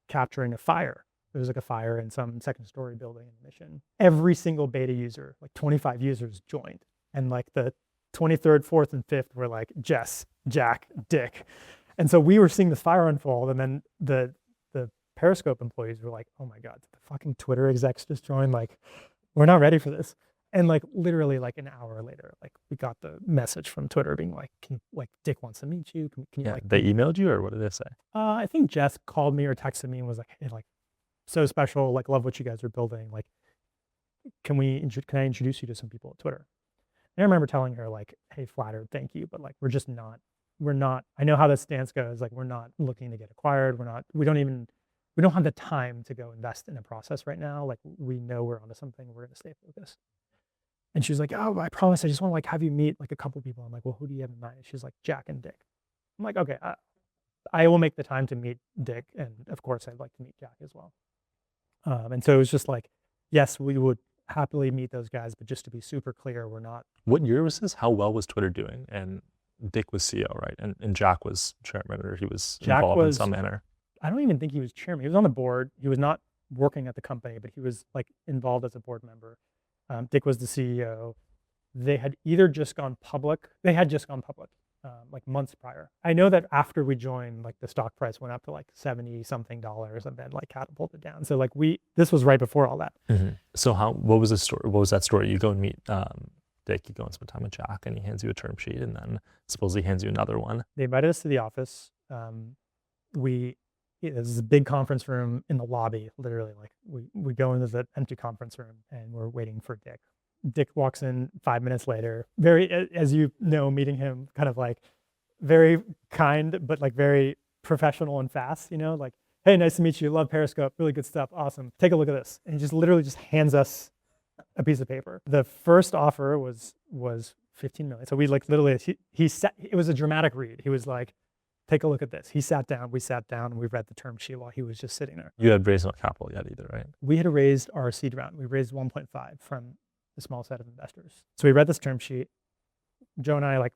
capturing a fire. There was like a fire in some second story building in the mission. Every single beta user, like 25 users joined. And like the 23rd, 4th, and 5th were like Jess, Jack, Dick. And so we were seeing this fire unfold, and then the Periscope employees were like, oh my God, the fucking Twitter execs just joined. Like, we're not ready for this. And like literally like an hour later, like we got the message from Twitter being like, Dick wants to meet you. Can you like, they emailed you, or what did they say? I think Jess called me or texted me and was like, hey, like, so special, like love what you guys are building. Like, can I introduce you to some people at Twitter? And I remember telling her like, hey, flattered, thank you. But like, we're not, I know how this stance goes. Like, we're not looking to get acquired. We don't have the time to go invest in a process right now. Like, we know we're onto something. We're going to stay focused. And she was like, oh, I promise. I just want to like have you meet like a couple people. I'm like, well, who do you have in mind? She's like, Jack and Dick. I'm like, okay, I will make the time to meet Dick. And of course I'd like to meet Jack as well. And so it was just like, yes, we would happily meet those guys, but just to be super clear, we're not. What year was this? How well was Twitter doing? And Dick was CEO, right? And Jack was chairman, or he was involved in some manner. I don't even think he was chairman. He was on the board. He was not working at the company, but he was like involved as a board member. Dick was the CEO. They had just gone public. Like months prior. I know that after we joined, like the stock price went up to like $70 something and then like catapulted down. So like this was right before all that. Mm-hmm. So what was the story? What was that story? You go and meet Dick, you go and spend time with Jack, and he hands you a term sheet, and then supposedly hands you another one. They invited us to the office. There's a big conference room in the lobby, literally. Like we go into the empty conference room and we're waiting for Dick. Dick walks in 5 minutes later, very, as you know, meeting him, kind of like very kind, but like very professional and fast, like, hey, nice to meet you. Love Periscope. Really good stuff. Awesome. Take a look at this. And he just literally just hands us a piece of paper. The first offer was 15 million. So we like literally, he sat, it was a dramatic read. He was like, take a look at this. He sat down, we sat down, and we read the term sheet while he was just sitting there. You had raised no capital yet either, right? We had raised our seed round. We raised 1.5 from a small set of investors. So we read this term sheet. Joe and I like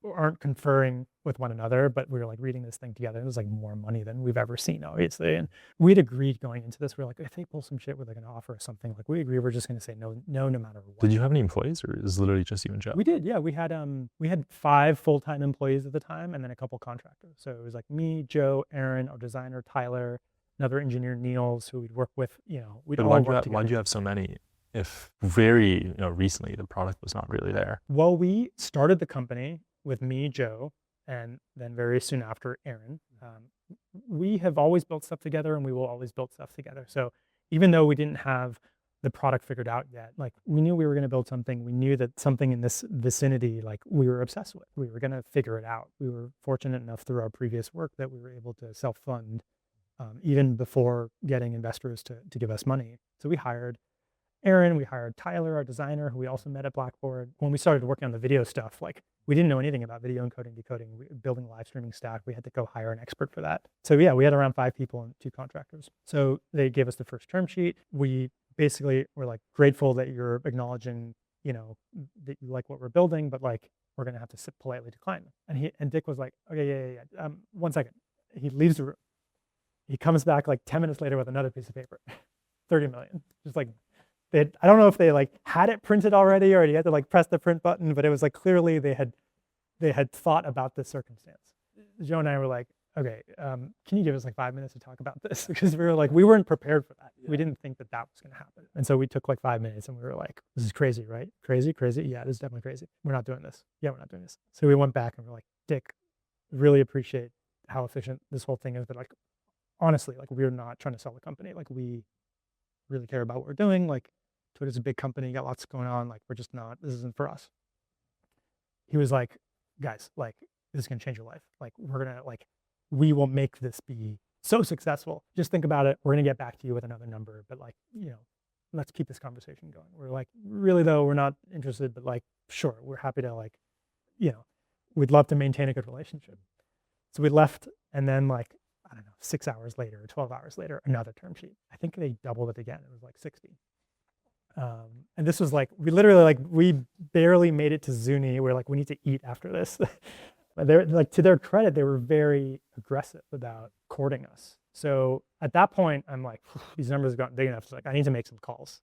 aren't conferring with one another, but we were like reading this thing together. It was like more money than we've ever seen, obviously. And we'd agreed going into this. We're like, if they pull some shit where they're going to offer us something, like we agree, we're just going to say no matter what. Did you have any employees, or is it literally just you and Joe? We did, yeah. We had 5 full-time employees at the time, and then a couple contractors. So it was like me, Joe, Aaron, our designer, Tyler, another engineer, Niels, who we'd work with. We'd all work together. Why'd you have so many? If very recently the product was not really there. Well, we started the company with me, Joe, and then very soon after, Aaron. We have always built stuff together, and we will always build stuff together. So even though we didn't have the product figured out yet, like we knew we were going to build something. We knew that something in this vicinity, like we were obsessed with. We were going to figure it out. We were fortunate enough through our previous work that we were able to self-fund even before getting investors to give us money. So we hired Aaron, we hired Tyler, our designer, who we also met at Blackboard. When we started working on the video stuff, like we didn't know anything about video encoding, decoding, building a live streaming stack. We had to go hire an expert for that. So yeah, we had around 5 people and 2 contractors. So they gave us the first term sheet. We basically were like grateful that you're acknowledging, that you like what we're building, but like we're going to have to politely decline them. And Dick was like, okay, yeah. 1 second. He leaves the room. He comes back like 10 minutes later with another piece of paper, 30 million. Just like, I don't know if they like had it printed already or he had to like press the print button, but it was like clearly they had thought about this circumstance. Joe and I were like, okay, can you give us like 5 minutes to talk about this? Because we weren't prepared for that. Yeah. We didn't think that was going to happen. And so we took like 5 minutes and we were like, this is crazy, right? Crazy? Yeah, this is definitely crazy. We're not doing this. Yeah, we're not doing this. So we went back and we're like, Dick, really appreciate how efficient this whole thing is. But like, honestly, like we're not trying to sell the company. Like we really care about what we're doing. Like Twitter's a big company, got lots going on. Like we're just not, this isn't for us. He was like, guys, like this is going to change your life. Like we're going to we will make this be so successful. Just think about it. We're going to get back to you with another number, but like, let's keep this conversation going. We're like, really though, we're not interested, but like, sure, we're happy to like, we'd love to maintain a good relationship. So we left, and then like, I don't know, 6 hours later or 12 hours later, another term sheet. I think they doubled it again. It was like 60. And this was like, we barely made it to Zuni. We're like, we need to eat after this. They're like, to their credit, they were very aggressive about courting us. So at that point, I'm like, these numbers have gotten big enough. It's like, I need to make some calls.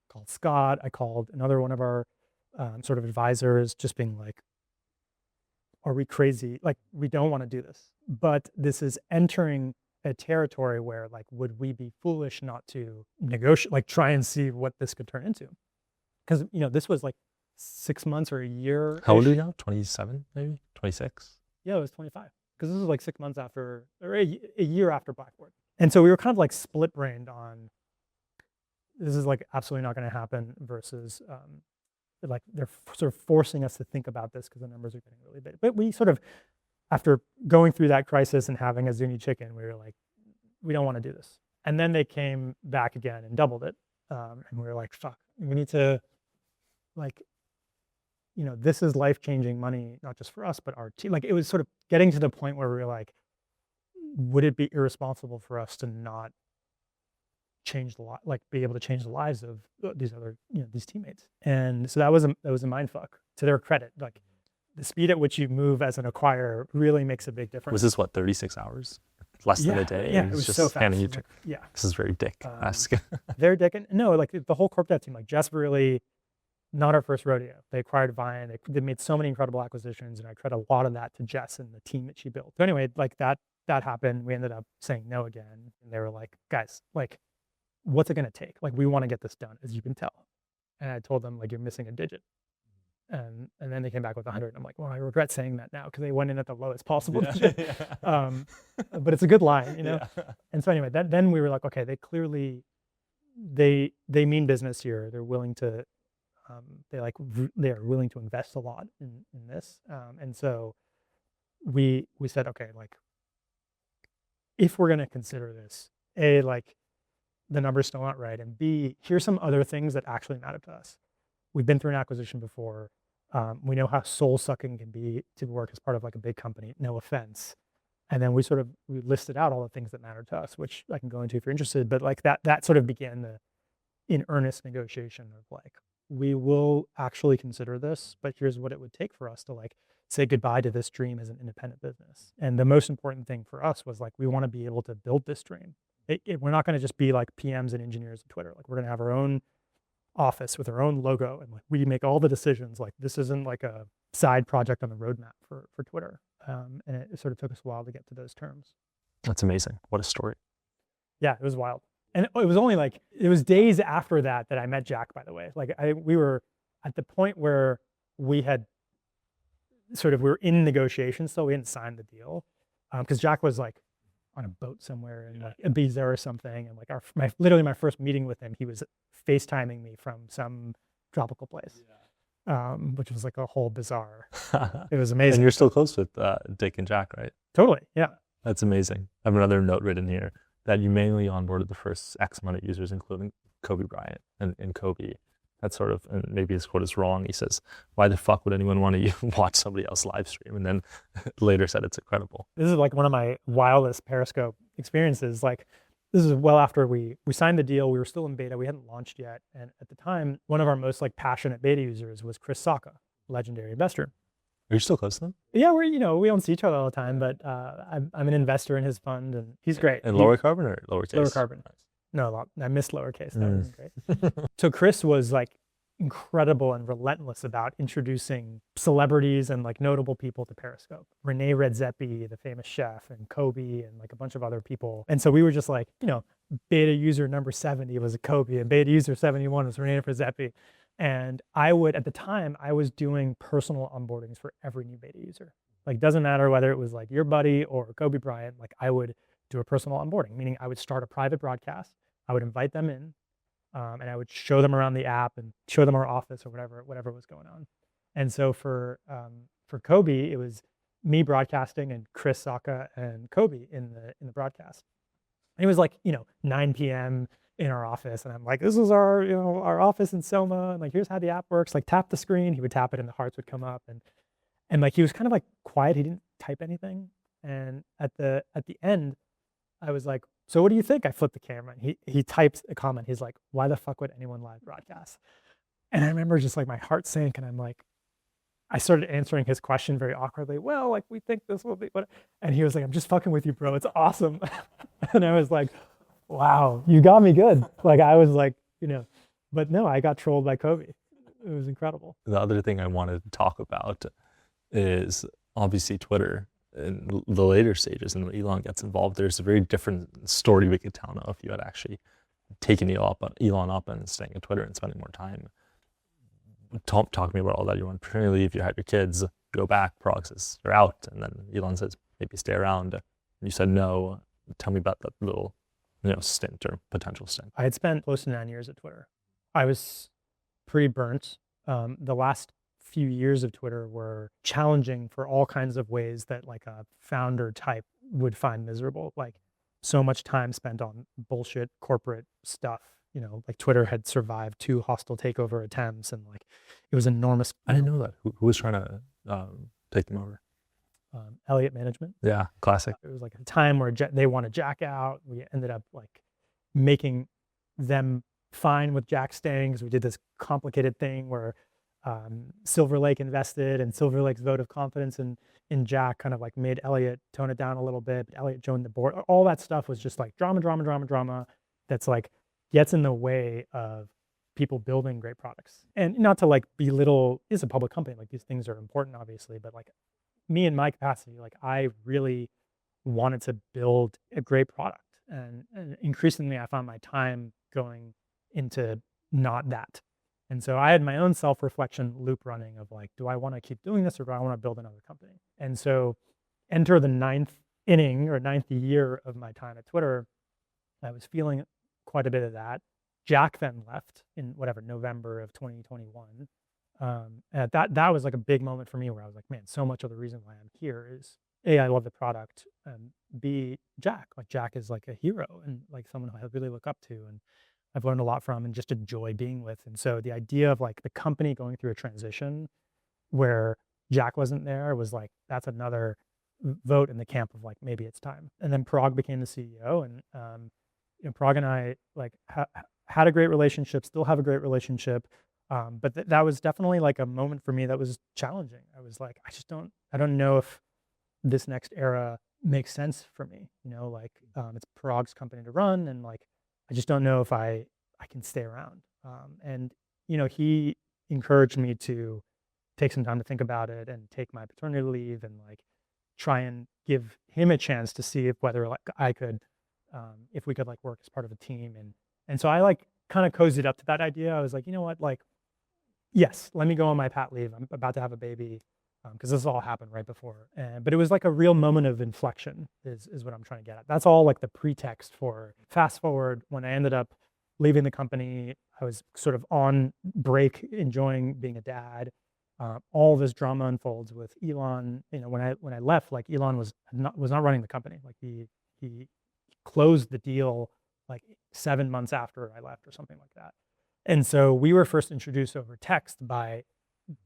I called Scott. I called another one of our sort of advisors, just being like, are we crazy? Like, we don't want to do this. But this is entering a territory where like, would we be foolish not to negotiate, like try and see what this could turn into? Because, this was like 6 months or a year. How old are you now? 27, maybe 26? Yeah, it was 25. Because this was like 6 months after, or a year after Blackboard. And so we were kind of like split brained on, this is like absolutely not going to happen versus like they're sort of forcing us to think about this because the numbers are getting really big. But we sort of, after going through that crisis and having a Zuni chicken, we were like, we don't want to do this. And then they came back again and doubled it. And we were like, fuck, we need to like, this is life-changing money, not just for us, but our team. Like it was sort of getting to the point where we were like, would it be irresponsible for us to not change be able to change the lives of these other, these teammates? And so that was a mind fuck. To their credit, like the speed at which you move as an acquirer really makes a big difference. Was this 36 hours? Less than a day? Yeah, it was just so fast. Yeah. This is very Dick-esque. Very Dick. And no, like the whole corp dev team, like Jess really, not our first rodeo. They acquired Bryant. They made so many incredible acquisitions, and I credit a lot of that to Jess and the team that she built. So anyway, like that happened. We ended up saying no again. And they were like, guys, like, what's it going to take? Like, we want to get this done, as you can tell. And I told them, like, you're missing a digit. And then they came back with 100. I'm like, well, I regret saying that now because they went in at the lowest possible digit. But it's a good line, Yeah. And so anyway, then we were like, okay, they clearly, they mean business here. They're willing to, they are willing to invest a lot in this. And so we said, okay, like, if we're going to consider this, A, like, the numbers still not right, and B, here's some other things that actually matter to us. We've been through an acquisition before. We know how soul-sucking can be to work as part of like a big company, no offense. And then we listed out all the things that matter to us, which I can go into if you're interested, but like that sort of began the in earnest negotiation of like, we will actually consider this, but here's what it would take for us to like say goodbye to this dream as an independent business. And the most important thing for us was like, we want to be able to build this dream. We're not going to just be like PMs and engineers at Twitter. Like we're going to have our own office with our own logo, and like we make all the decisions. Like this isn't like a side project on the roadmap for Twitter. And it sort of took us a while to get to those terms. That's amazing. What a story. Yeah, it was wild. And it was only like, it was days after that I met Jack, by the way. Like we were at the point where we were in negotiations, so we hadn't signed the deal. Because Jack was like on a boat somewhere in like Ibiza or something. And like literally my first meeting with him, he was FaceTiming me from some tropical place. Which was like a whole bizarre, it was amazing. And you're still close with Dick and Jack, right? Totally, yeah. That's amazing. I have another note written here that you mainly onboarded the first X amount of users, including Kobe Bryant and Kobe. That's sort of, and maybe his quote is wrong. He says, why the fuck would anyone want to watch somebody else live stream? And then later said it's incredible. This is like one of my wildest Periscope experiences. Like this is well after we signed the deal. We were still in beta. We hadn't launched yet. And at the time, one of our most like passionate beta users was Chris Sacca, legendary investor. Are you still close to them? Yeah, we don't see each other all the time, but I'm an investor in his fund, and he's great. And lower carbon or lowercase? Lower carbon. No, I missed lowercase. That Mm. wasn't great. So Chris was like incredible and relentless about introducing celebrities and like notable people to Periscope. Rene Redzepi, the famous chef, and Kobe, and like a bunch of other people. And so we were just like, beta user number 70 was a Kobe, and beta user 71 was Rene Redzepi. And at the time, I was doing personal onboardings for every new beta user. Like, doesn't matter whether it was like your buddy or Kobe Bryant, like I would do a personal onboarding, meaning I would start a private broadcast. I would invite them in, and I would show them around the app and show them our office or whatever was going on. And so for Kobe, it was me broadcasting and Chris Saka and Kobe in the broadcast. And it was like 9 p.m. in our office, and I'm like, this is our office in Soma, and like here's how the app works. Like tap the screen. He would tap it, and the hearts would come up, and like he was kind of like quiet. He didn't type anything. And at the end, I was like, so what do you think? I flipped the camera, and he typed a comment. He's like, why the fuck would anyone live broadcast? And I remember just like my heart sank, and I'm like, I started answering his question very awkwardly. Well, like we think this will be what, and he was like, I'm just fucking with you, bro. It's awesome. And I was like, wow, you got me good. Like I was like, but no, I got trolled by Kobe. It was incredible. The other thing I wanted to talk about is obviously Twitter in the later stages, and when Elon gets involved, there's a very different story we could tell now if you had actually taken Elon up and staying at Twitter and spending more time. Talk to me about all that. You want paternity leave, you had your kids, go back, Parag says you're out, and then Elon says maybe stay around. And you said no. Tell me about that little stint or potential stint. I had spent close to 9 years at Twitter. I was pretty burnt. The last few years of Twitter were challenging for all kinds of ways that like a founder type would find miserable. Like so much time spent on bullshit corporate stuff. Like Twitter had survived 2 hostile takeover attempts, and like it was enormous. I didn't know that. Who was trying to take them over? Elliott Management. Yeah, classic. It was like a time where they wanted Jack out. We ended up like making them fine with Jack staying, because we did this complicated thing where Silver Lake invested, and Silver Lake's vote of confidence in Jack kind of like made Elliott tone it down a little bit. But Elliott joined the board. All that stuff was just like drama. That's like gets in the way of people building great products. And not to like belittle, it's a public company. Like these things are important, obviously, but like me in my capacity, like I really wanted to build a great product. And increasingly I found my time going into not that. And so I had my own self-reflection loop running of like, do I want to keep doing this, or do I want to build another company? And so enter the 9th inning or 9th year of my time at Twitter, I was feeling quite a bit of that. Jack then left in November of 2021. And that was like a big moment for me where I was like, man, so much of the reason why I'm here is A, I love the product, and B, Jack. Like Jack is like a hero and like someone who I really look up to, and I've learned a lot from and just enjoy being with. And so the idea of like the company going through a transition where Jack wasn't there was like, that's another vote in the camp of like, maybe it's time. And then Parag became the CEO, and Parag and I like had a great relationship, still have a great relationship. But that was definitely like a moment for me that was challenging. I was like, I don't know if this next era makes sense for me. It's Parag's company to run, and like, I just don't know if I can stay around. And he encouraged me to take some time to think about it and take my paternity leave and like try and give him a chance to see whether like I could, if we could like work as part of a team. And so I like kind of cozied up to that idea. I was like, you know what, like, yes, let me go on my pat leave. I'm about to have a baby, because this all happened right before. But it was like a real moment of inflection is what I'm trying to get at. That's all like the pretext for fast forward. When I ended up leaving the company, I was sort of on break, enjoying being a dad. All this drama unfolds with Elon. When I left, like Elon was not running the company. Like he closed the deal like 7 months after I left or something like that. And so we were first introduced over text by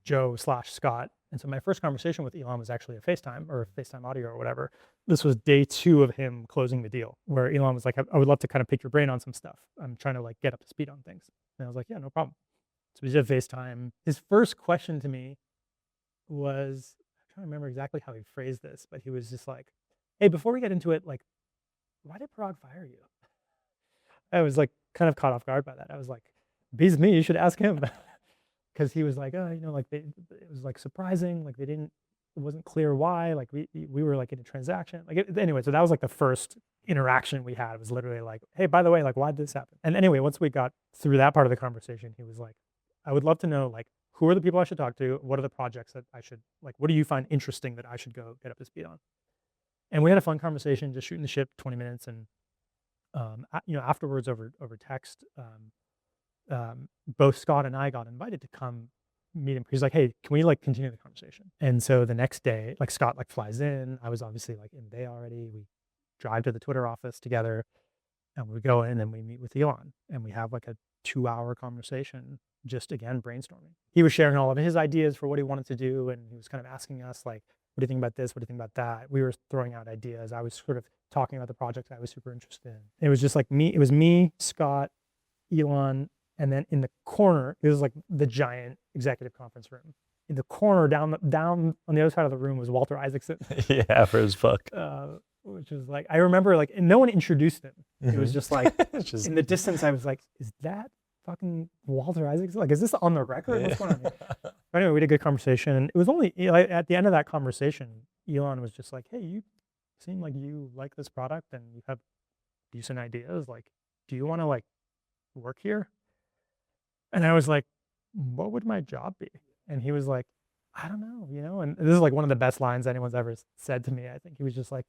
Joe/Scott. And so my first conversation with Elon was actually a FaceTime or FaceTime audio or whatever. This was day 2 of him closing the deal, where Elon was like, I would love to kind of pick your brain on some stuff. I'm trying to like get up to speed on things. And I was like, yeah, no problem. So we did FaceTime. His first question to me was, trying to remember exactly how he phrased this, but he was just like, hey, before we get into it, like, why did Parag fire you? I was like kind of caught off guard by that. I was like, beats me, you should ask him. Because he was like, oh, like it was like surprising, like it wasn't clear why, like we were like in a transaction. Anyway, so that was like the first interaction we had. It was literally like, hey, by the way, like why did this happen? And anyway, once we got through that part of the conversation, he was like, I would love to know, like, who are the people I should talk to? What are the projects that I should, like, what do you find interesting that I should go get up to speed on? And we had a fun conversation, just shooting the shit 20 minutes. And, afterwards over text, both Scott and I got invited to come meet him. He's like, hey, can we like continue the conversation? And so the next day, like Scott like flies in. I was obviously like in Bay already. We drive to the Twitter office together and we go in and we meet with Elon and we have like a 2-hour conversation, just again, brainstorming. He was sharing all of his ideas for what he wanted to do. And he was kind of asking us like, what do you think about this? What do you think about that? We were throwing out ideas. I was sort of talking about the projects I was super interested in. It was just like it was me, Scott, Elon, and then in the corner, it was like the giant executive conference room. In the corner, down on the other side of the room was Walter Isaacson. Yeah, for his book. Which was like, I remember like, and no one introduced him. It was just like, in the distance, I was like, is that fucking Walter Isaacson? Like, is this on the record? What's going on here? But anyway, we had a good conversation. And it was only at the end of that conversation, Elon was just like, hey, you seem like you like this product and you have decent ideas. Like, do you want to like work here? And I was like, what would my job be? And he was like, I don't know, and this is like one of the best lines anyone's ever said to me. I think he was just like,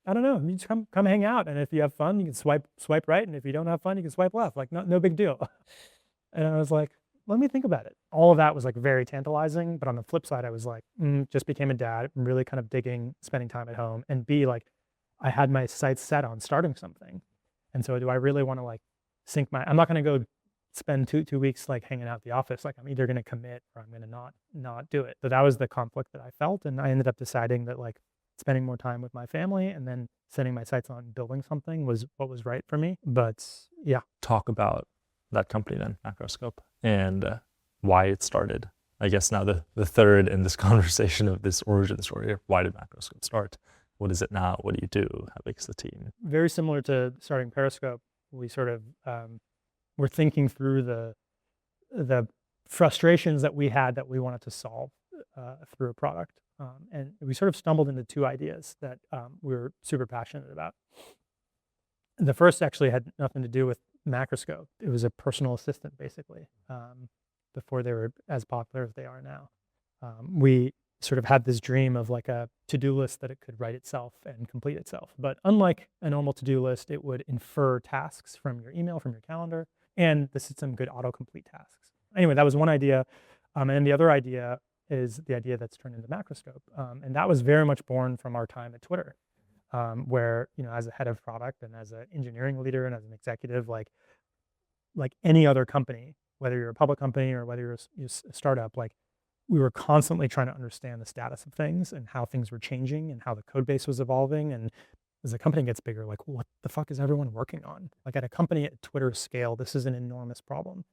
I don't know, you just come hang out. And if you have fun, you can swipe right. And if you don't have fun, you can swipe left. Like, no big deal. And I was like, let me think about it. All of that was like very tantalizing. But on the flip side, I was like, just became a dad, really kind of digging, spending time at home. And B, like, I had my sights set on starting something. And so do I really want to like I'm not going to go spend two weeks like hanging out at the office. Like I'm either going to commit or I'm going to not do it. So that was the conflict that I felt. And I ended up deciding that like spending more time with my family and then setting my sights on building something was what was right for me. But yeah. Talk about that company then, Macroscope, and why it started. I guess now the third in this conversation of this origin story. Why did Macroscope start? What is it now? What do you do? How big is the team? Very similar to starting Periscope. We sort of were thinking through the frustrations that we had that we wanted to solve through a product. And we sort of stumbled into two ideas that we were super passionate about. The first actually had nothing to do with Macroscope. It was a personal assistant, basically, before they were as popular as they are now. We sort of had this dream of like a to-do list that it could write itself and complete itself. But unlike a normal to-do list, it would infer tasks from your email, from your calendar, and this is some good autocomplete tasks. Anyway, that was one idea. And the other idea is the idea that's turned into Macroscope. And that was very much born from our time at Twitter, where, as a head of product and as an engineering leader and as an executive, like any other company, whether you're a public company or whether you're a startup, like we were constantly trying to understand the status of things and how things were changing and how the code base was evolving. And as the company gets bigger, like what the fuck is everyone working on? Like at a company at Twitter's scale, this is an enormous problem,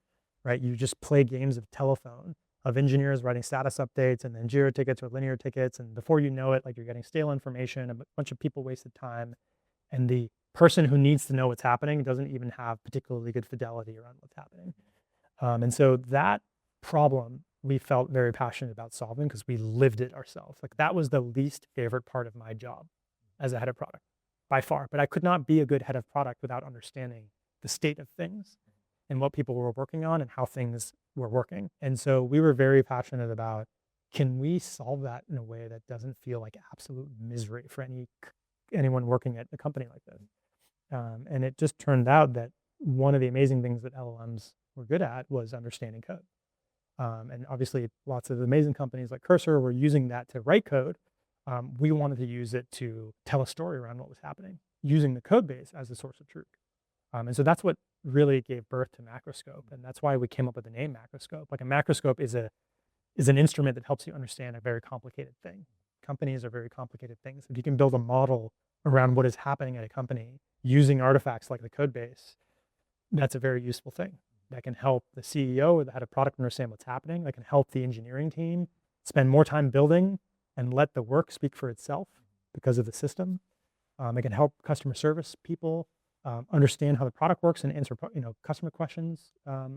right? You just play games of telephone, of engineers writing status updates and then Jira tickets or linear tickets. And before you know it, like you're getting stale information, a bunch of people wasted time. And the person who needs to know what's happening doesn't even have particularly good fidelity around what's happening. And so that problem we felt very passionate about solving because we lived it ourselves. Like that was the least favorite part of my job as a head of product by far. But I could not be a good head of product without understanding the state of things and what people were working on and how things were working. And so we were very passionate about, can we solve that in a way that doesn't feel like absolute misery for anyone working at a company like this? And it just turned out that one of the amazing things that LLMs were good at was understanding code. And obviously lots of amazing companies like Cursor were using that to write code. We wanted to use it to tell a story around what was happening, using the code base as the source of truth. And so that's what really gave birth to Macroscope. And that's why we came up with the name Macroscope. Like a macroscope is an instrument that helps you understand a very complicated thing. Companies are very complicated things. If you can build a model around what is happening at a company using artifacts like the code base, that's a very useful thing. That can help the CEO or the head of product understand what's happening. That can help the engineering team spend more time building and let the work speak for itself because of the system. It can help customer service people understand how the product works and answer customer questions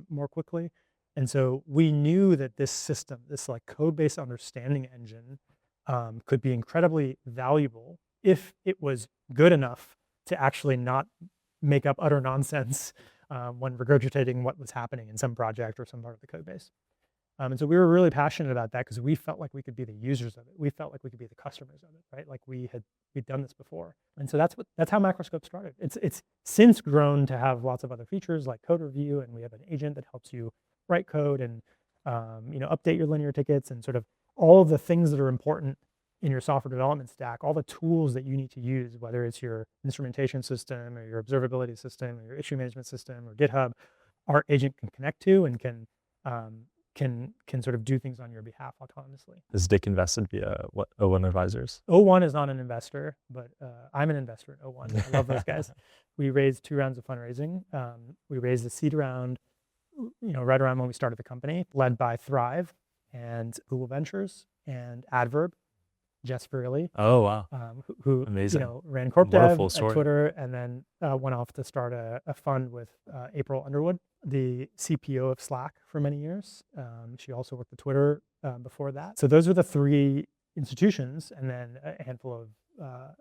more quickly. And so we knew that this system, this like code-based understanding engine, could be incredibly valuable if it was good enough to actually not make up utter nonsense when regurgitating what was happening in some project or some part of the code base. And so we were really passionate about that because we felt like we could be the users of it. We felt like we could be the customers of it, right? Like we'd done this before. And so that's how Macroscope started. It's since grown to have lots of other features like code review, and we have an agent that helps you write code and update your linear tickets and sort of all of the things that are important in your software development stack, all the tools that you need to use, whether it's your instrumentation system or your observability system or your issue management system or GitHub, our agent can connect to and can sort of do things on your behalf autonomously. Is Dick invested via what, O1 Advisors? O1 is not an investor, but I'm an investor in O1. I love those guys. We raised 2 rounds of fundraising. We raised the seed round, right around when we started the company, led by Thrive and Google Ventures and Adverb, Jess Verrilli. Oh, wow. Who amazing. Ran corp dev full at story. Twitter, and then went off to start a fund with April Underwood, the CPO of Slack for many years. She also worked at Twitter before that. So those are the 3 institutions, and then a handful of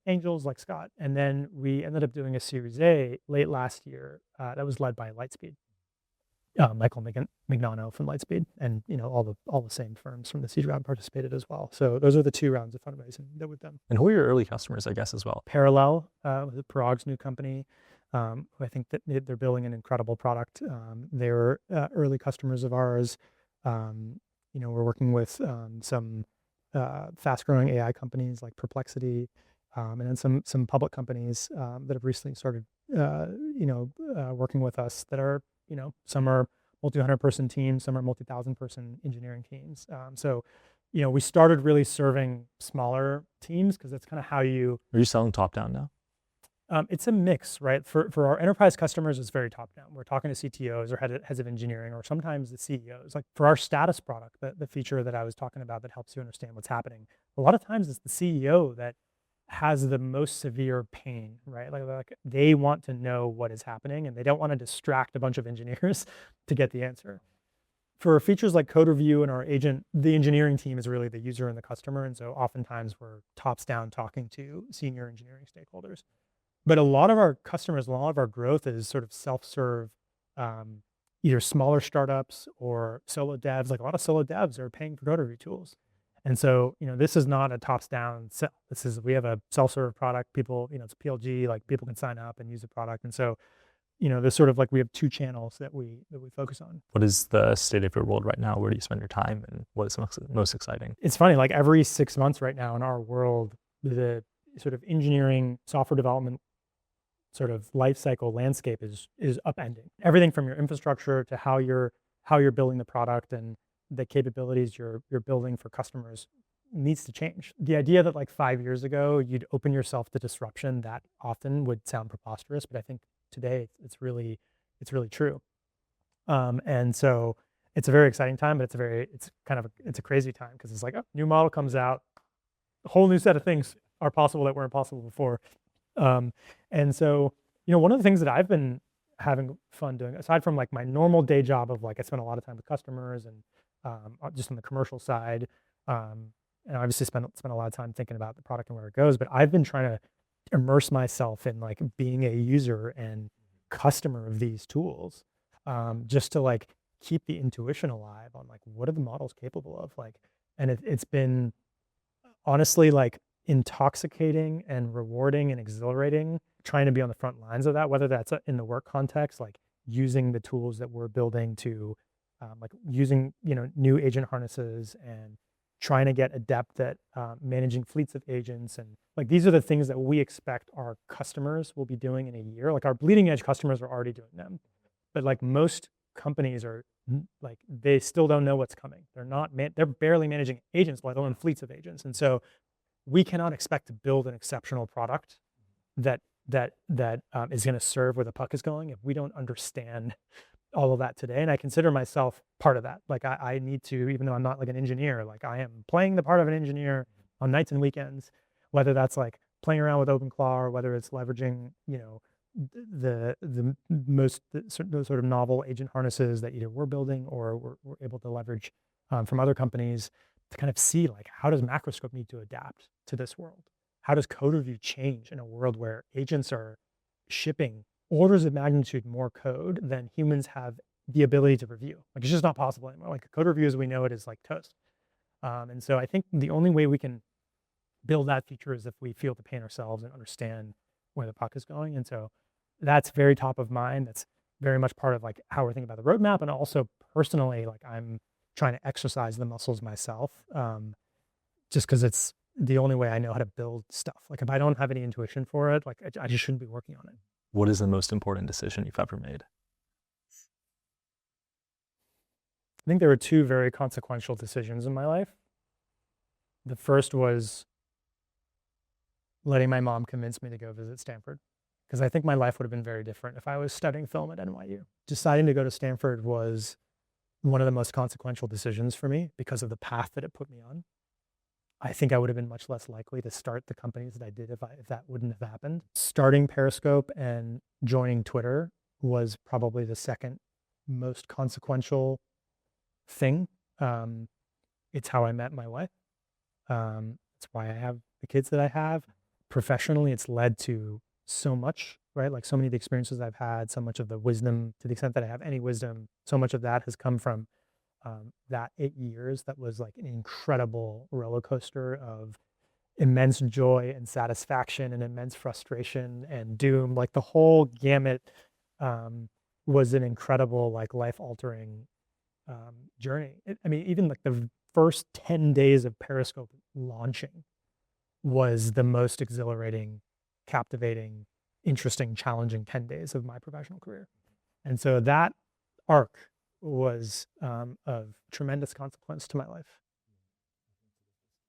angels like Scott. And then we ended up doing a Series A late last year that was led by Lightspeed. Michael Mignano from Lightspeed, and all the same firms from the seed round participated as well. So those are the 2 rounds of fundraising that we've done. And who are your early customers, I guess, as well? Parallel, Parag's new company, who I think that they're building an incredible product. They're early customers of ours. We're working with some fast-growing AI companies like Perplexity, and then some public companies that have recently started, working with us that are, some are multi-100-person teams, some are multi-1,000-person engineering teams. So we started really serving smaller teams because that's kind of how you. Are you selling top-down now? It's a mix, right? For our enterprise customers, it's very top-down. We're talking to CTOs or heads of engineering, or sometimes the CEOs. Like for our status product, the feature that I was talking about that helps you understand what's happening, a lot of times it's the CEO that has the most severe pain, right? Like they want to know what is happening and they don't want to distract a bunch of engineers to get the answer. For features like code review and our agent, the engineering team is really the user and the customer. And so oftentimes we're tops down talking to senior engineering stakeholders. But a lot of our customers, a lot of our growth is sort of self-serve, either smaller startups or solo devs. Like a lot of solo devs are paying for code review tools. And so, this is not a tops down sell. We have a self-serve product. People, it's PLG, like people can sign up and use the product. And so, there's sort of like we have 2 channels that we focus on. What is the state of your world right now? Where do you spend your time, and what is most exciting? It's funny, like every 6 months right now in our world, the sort of engineering software development sort of life cycle landscape is upending. Everything from your infrastructure to how you're building the product and the capabilities you're building for customers needs to change. The idea that like 5 years ago you'd open yourself to disruption that often would sound preposterous, but I think today it's really true. And so it's a very exciting time, but it's a crazy time because it's like, oh, new model comes out, a whole new set of things are possible that weren't possible before. And so one of the things that I've been having fun doing, aside from like my normal day job of like I spend a lot of time with customers and just on the commercial side, and obviously spend a lot of time thinking about the product and where it goes. But I've been trying to immerse myself in like being a user and customer of these tools, just to like keep the intuition alive on like what are the models capable of, like, and it's been honestly like intoxicating and rewarding and exhilarating trying to be on the front lines of that, whether that's in the work context, like using the tools that we're building to like using new agent harnesses and trying to get adept at managing fleets of agents. And like these are the things that we expect our customers will be doing in a year. Like our bleeding edge customers are already doing them, but like most companies are like they still don't know what's coming. They're barely managing agents, let alone fleets of agents. And so we cannot expect to build an exceptional product that is going to serve where the puck is going if we don't understand all of that today. And I consider myself part of that. Like I need to, even though I'm not like an engineer, like I am playing the part of an engineer on nights and weekends, whether that's like playing around with OpenClaw or whether it's leveraging, the those sort of novel agent harnesses that either we're building or we're able to leverage from other companies to kind of see like, how does Macroscope need to adapt to this world? How does code review change in a world where agents are shipping orders of magnitude more code than humans have the ability to review? Like, it's just not possible anymore. Like, code review as we know it is like toast. And so I think the only way we can build that feature is if we feel the pain ourselves and understand where the puck is going. And so that's very top of mind. That's very much part of like how we're thinking about the roadmap. And also personally, like I'm trying to exercise the muscles myself, just because it's the only way I know how to build stuff. Like if I don't have any intuition for it, like I just shouldn't be working on it. What is the most important decision you've ever made? I think there were two very consequential decisions in my life. The first was letting my mom convince me to go visit Stanford, because I think my life would have been very different if I was studying film at NYU. Deciding to go to Stanford was one of the most consequential decisions for me because of the path that it put me on. I think I would have been much less likely to start the companies that I did if that wouldn't have happened. Starting Periscope and joining Twitter was probably the second most consequential thing. It's how I met my wife. It's why I have the kids that I have. Professionally, it's led to so much, right? Like so many of the experiences I've had, so much of the wisdom, to the extent that I have any wisdom, so much of that has come from that 8 years that was like an incredible roller coaster of immense joy and satisfaction and immense frustration and doom. Like the whole gamut was an incredible, like life-altering journey. I mean, even like the first 10 days of Periscope launching was the most exhilarating, captivating, interesting, challenging 10 days of my professional career. And so that arc was of tremendous consequence to my life.